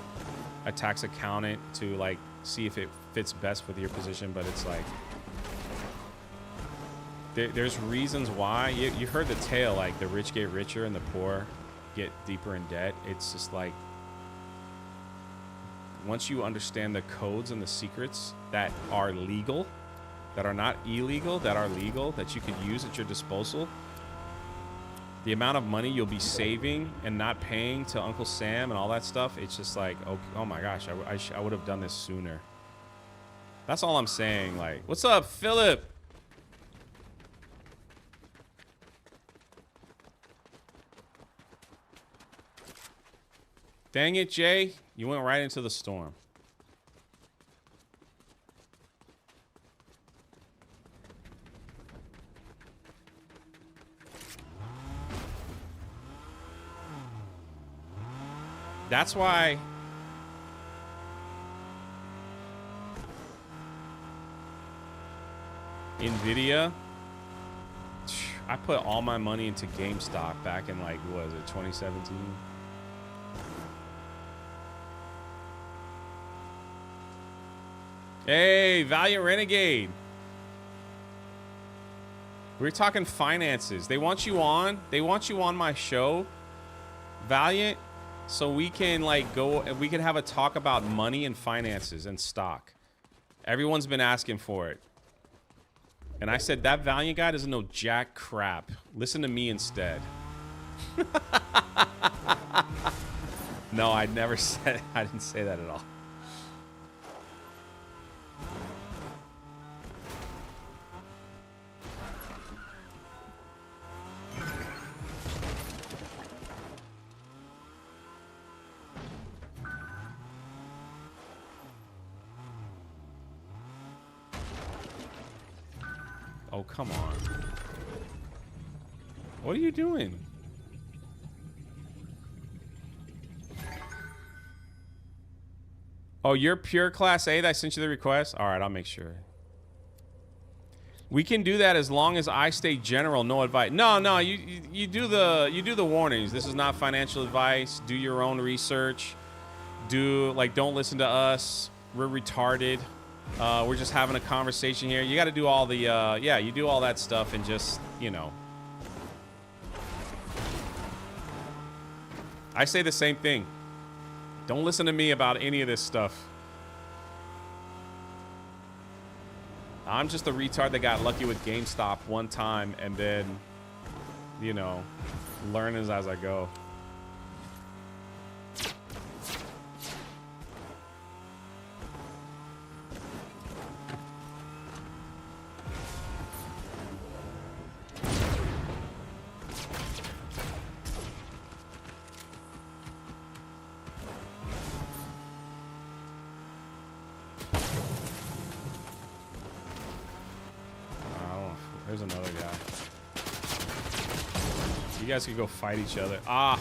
a tax accountant to like see if it fits best with your position. But it's like, there's reasons why. You heard the tale, like the rich get richer and the poor get deeper in debt. It's just like, once you understand the codes and the secrets that are legal, that are not illegal, that are legal, that you could use at your disposal, the amount of money you'll be saving and not paying to Uncle Sam and all that stuff, it's just like, oh my gosh, I would have done this sooner. That's all I'm saying. Like, what's up, Philip? Dang it, Jay. You went right into the storm. That's why Nvidia, I put all my money into GameStop back in, like, what was it, 2017? Hey, Valiant Renegade. We're talking finances. They want you on. They want you on my show, Valiant, so we can like we can have a talk about money and finances and stock. Everyone's been asking for it. And I said, that Valiant guy doesn't know jack crap. Listen to me instead. No, I never said, I didn't say that at all. Oh, come on. What are you doing? Oh, you're pure class A that I sent you the request? All right, I'll make sure. We can do that as long as I stay general, no advice. No, you do the warnings. This is not financial advice. Do your own research. Don't listen to us. We're retarded. We're just having a conversation here. You got to do all the, yeah, you do all that stuff and just, you know. I say the same thing. Don't listen to me about any of this stuff. I'm just a retard that got lucky with GameStop one time and then, you know, learn as I go. There's another guy. You guys could go fight each other. Ah!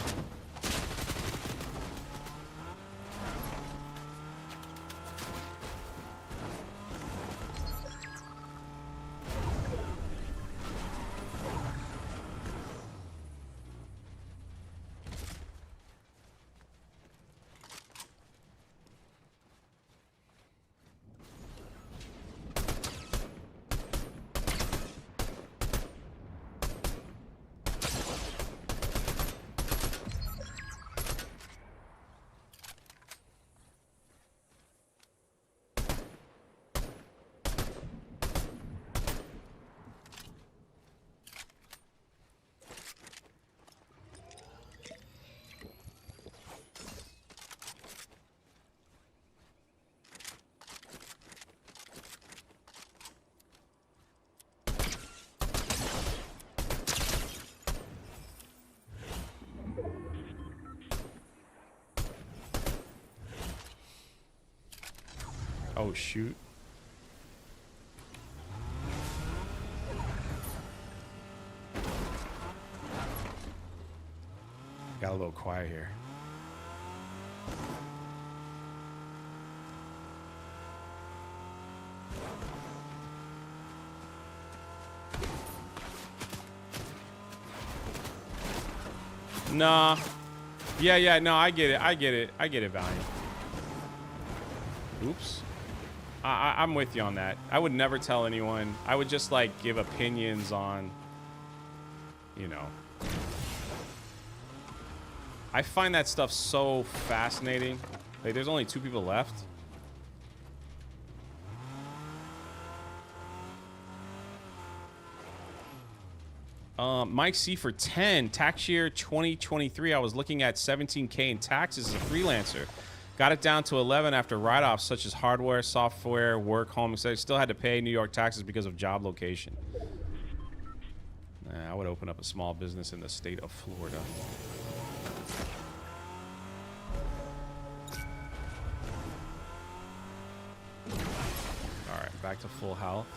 Oh, shoot. quiet here. Nah. Yeah, no, I get it, Valiant. Oops. I'm with you on that. I would never tell anyone. I would just, like, give opinions on, you know. I find that stuff so fascinating. Like, there's only 2 people left. Mike C for 10. Tax year 2023, I was looking at 17K in taxes as a freelancer. Got it down to 11 after write-offs such as hardware, software, work, home, etc. Still had to pay New York taxes because of job location. I would open up a small business in the state of Florida. All right, back to full health.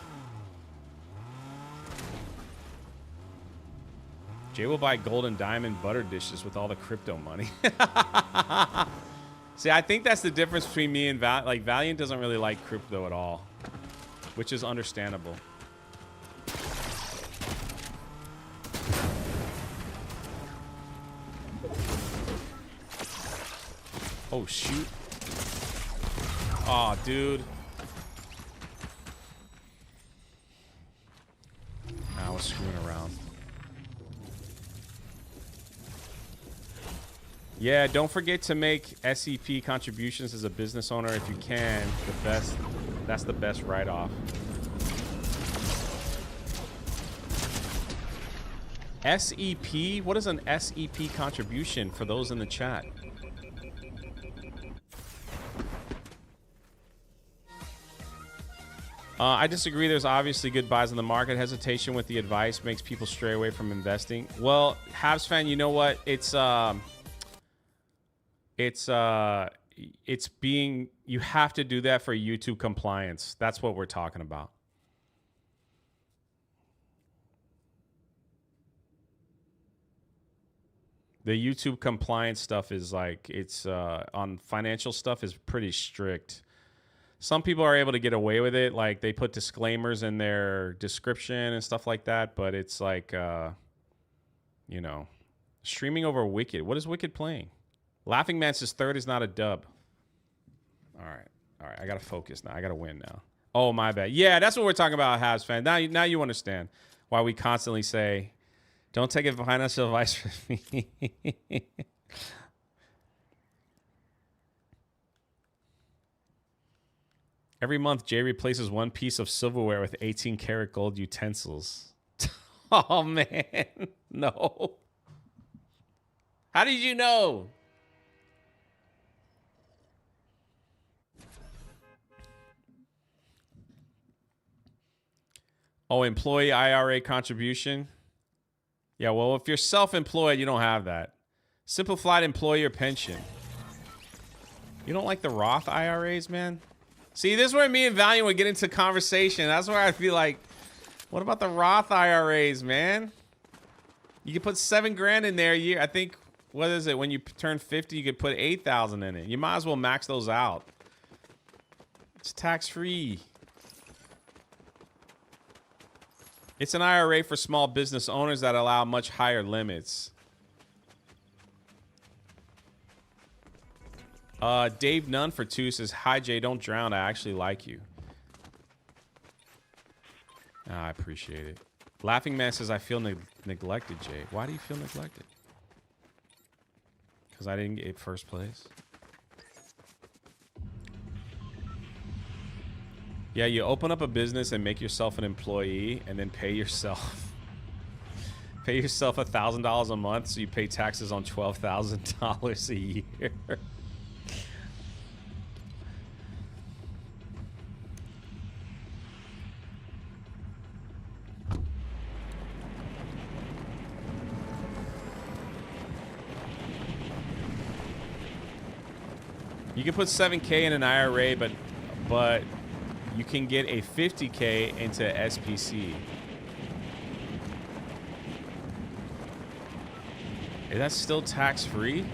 Jay will buy gold and diamond butter dishes with all the crypto money. See, I think that's the difference between me and Valiant. Like, Valiant doesn't really like crypto at all, which is understandable. Oh, shoot. Aw, dude. I was screwing around. Yeah, don't forget to make SEP contributions as a business owner if you can. That's the best write-off. SEP? What is an SEP contribution for those in the chat? I disagree. There's obviously good buys in the market. Hesitation with the advice makes people stray away from investing. Well, Habs fan, you know what? It's being, you have to do that for YouTube compliance. That's what we're talking about. The YouTube compliance stuff is like, it's on financial stuff is pretty strict. Some people are able to get away with it. Like, they put disclaimers in their description and stuff like that. But it's like, you know, streaming over Wicked. What is Wicked playing? Laughing Man says third is not a dub. All right. I got to focus now. I got to win now. Oh, my bad. Yeah, that's what we're talking about, Habs fan. Now you understand why we constantly say, don't take financial advice from me. Every month, Jay replaces one piece of silverware with 18-karat gold utensils. Oh, man. No. How did you know? Oh, employee IRA contribution? Yeah, well, if you're self-employed, you don't have that. Simplified employer pension. You don't like the Roth IRAs, man? See, this is where me and Valiant would get into conversation. That's where I'd be like, what about the Roth IRAs, man? You could put $7,000 in there a year. I think, what is it? When you turn 50, you could put $8,000 in it. You might as well max those out. It's tax-free. It's an IRA for small business owners that allow much higher limits. Dave Nunn for 2 says, hi, Jay, don't drown. I actually like you. Oh, I appreciate it. Laughing Man says, I feel neglected, Jay. Why do you feel neglected? Because I didn't get first place. Yeah, you open up a business and make yourself an employee and then pay yourself $1,000 a month so you pay taxes on $12,000 a year. You can put 7K in an IRA, but you can get a 50K into SPC. Is that still tax-free?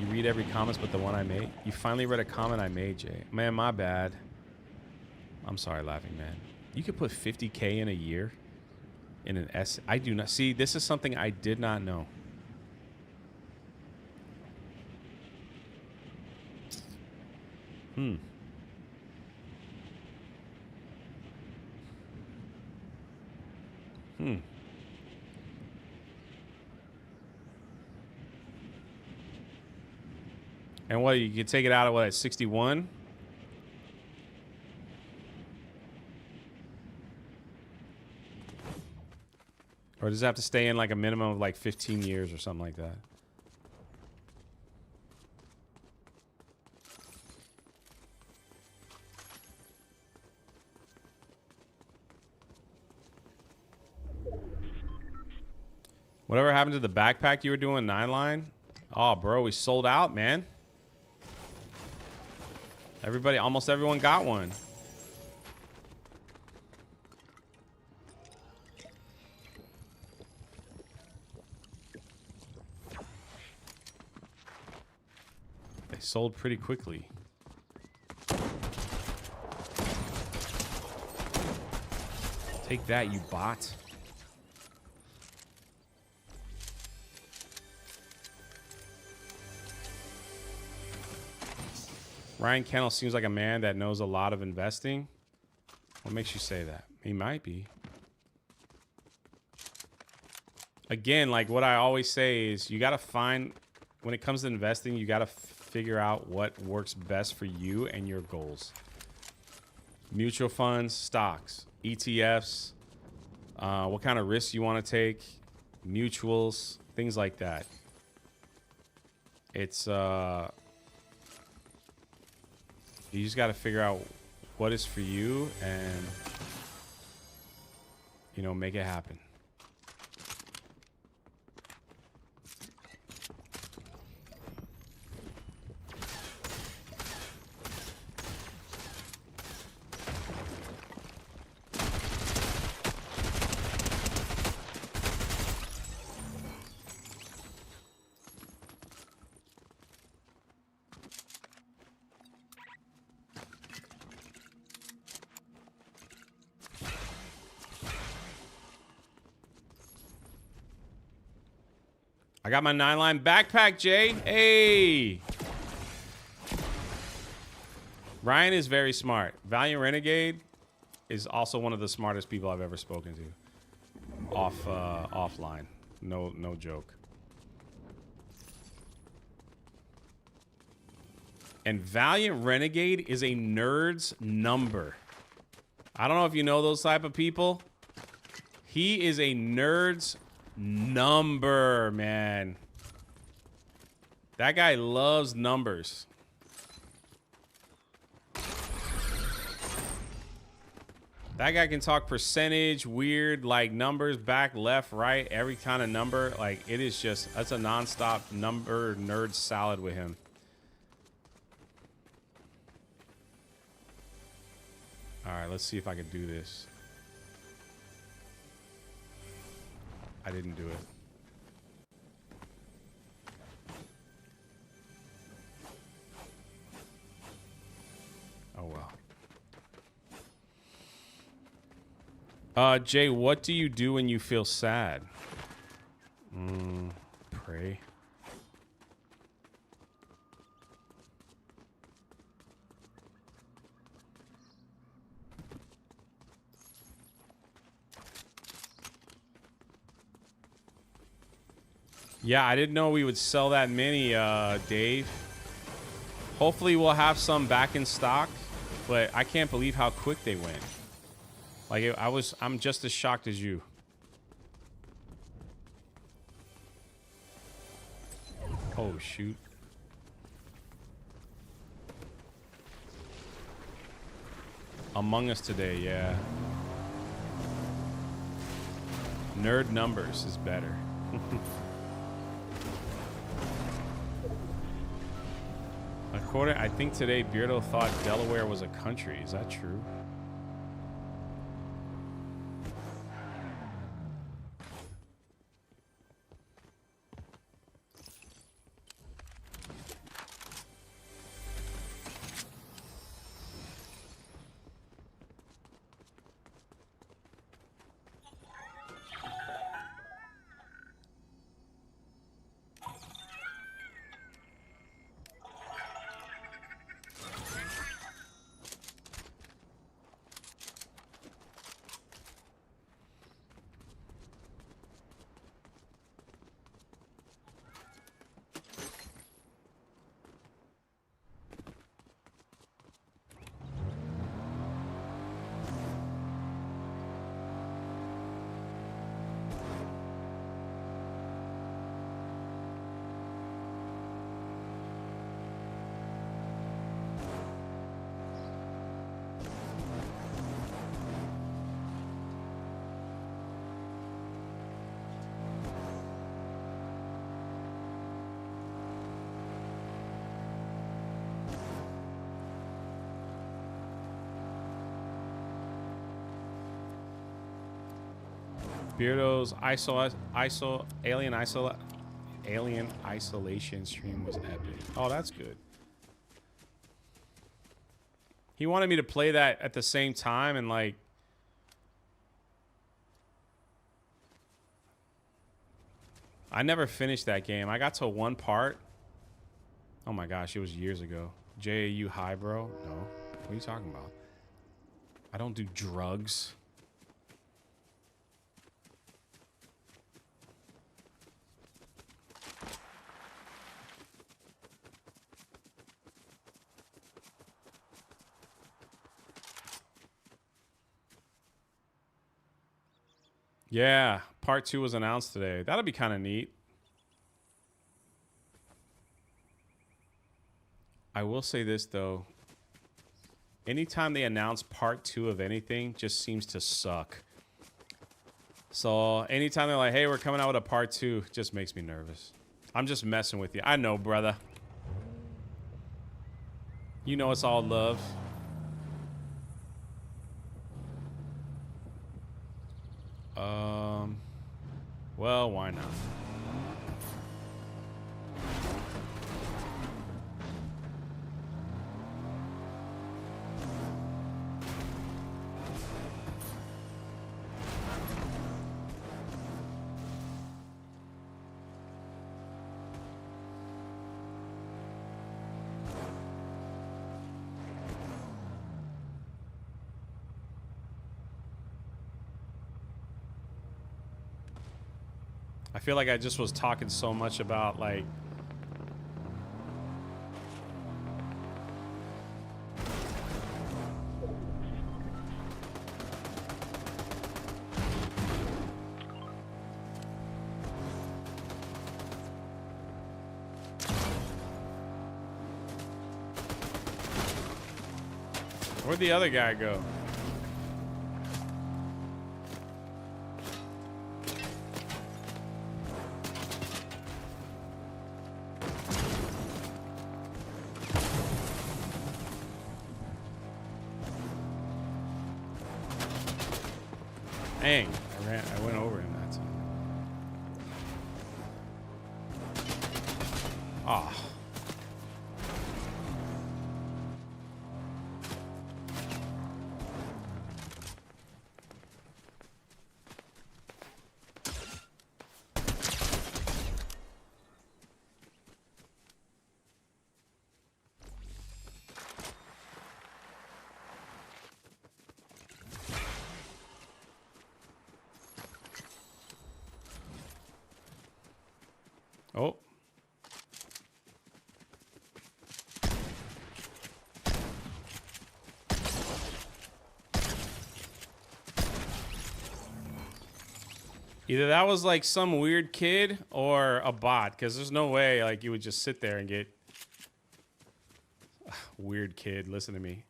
You read every comment but the one I made? You finally read a comment I made, Jay. Man, my bad. I'm sorry, Laughing Man. You could put 50K in a year in an S. I do not. See, this is something I did not know. Hmm. Hmm. And what, you could take it out of what, at 61? Or does it have to stay in like a minimum of like 15 years or something like that? Whatever happened to the backpack you were doing, 9-line? Oh, bro, we sold out, man. Everybody, almost everyone got one. They sold pretty quickly. Take that, you bot. Ryan Kennel seems like a man that knows a lot of investing. What makes you say that? He might be. Again, like what I always say is you got to find, when it comes to investing, you got to figure out what works best for you and your goals. Mutual funds, stocks, ETFs, what kind of risks you want to take, mutuals, things like that. It's, you just got to figure out what is for you and, you know, make it happen. I got my 9-line backpack, Jay. Hey. Ryan is very smart. Valiant Renegade is also one of the smartest people I've ever spoken to. Offline. No joke. And Valiant Renegade is a nerd's number. I don't know if you know those type of people. He is a nerd's number, man. That guy loves numbers. That guy can talk percentage, weird, like numbers, back, left, right, every kind of number. Like, it is just, that's a nonstop number nerd salad with him. All right, let's see if I can do this. I didn't do it. Oh, well. Jay, what do you do when you feel sad? Pray. Yeah, I didn't know we would sell that many, Dave. Hopefully we'll have some back in stock, but I can't believe how quick they went. Like, I'm just as shocked as you. Oh, shoot. Among Us today, yeah. Nerd numbers is better. According, I think today Beardo thought Delaware was a country. Is that true? Beardo's alien isolation stream was epic. Oh, that's good. He wanted me to play that at the same time and like I never finished that game. I got to one part. Oh my gosh, it was years ago. JAU high, bro? No. What are you talking about? I don't do drugs. Yeah, part 2 was announced today. That'll be kind of neat. I will say this, though. Anytime they announce part 2 of anything, just seems to suck. So anytime they're like, hey, we're coming out with a part 2, it just makes me nervous. I'm just messing with you. I know, brother. You know it's all love. Well, why not? I feel like I just was talking so much about like where'd the other guy go? Dang, I went over him that time. Ah. Oh. Either that was like some weird kid or a bot, because there's no way like you would just sit there and get weird kid. Listen to me.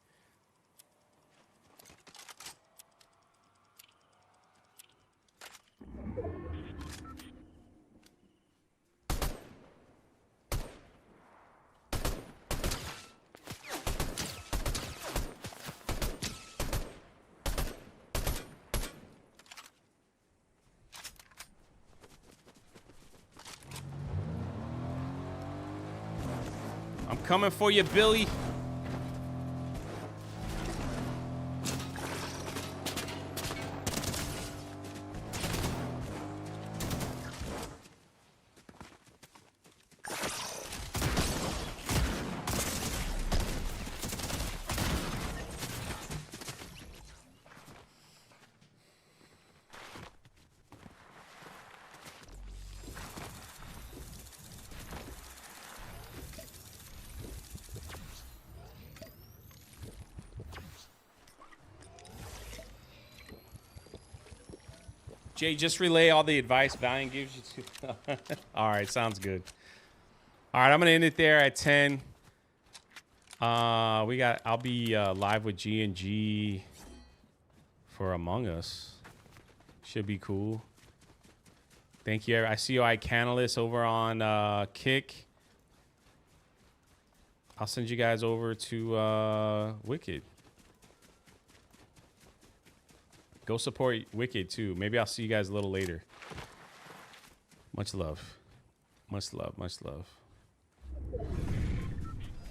I'm coming for you, Billy. Jay, just relay all the advice Valiant gives you to. All right, sounds good. All right, I'm gonna end it there at 10. I'll be live with G&G for Among Us. Should be cool. Thank you. I see you, iCanalyst, over on Kick. I'll send you guys over to Wicked. Go support Wicked too. Maybe I'll see you guys a little later. Much love. Much love. Much love.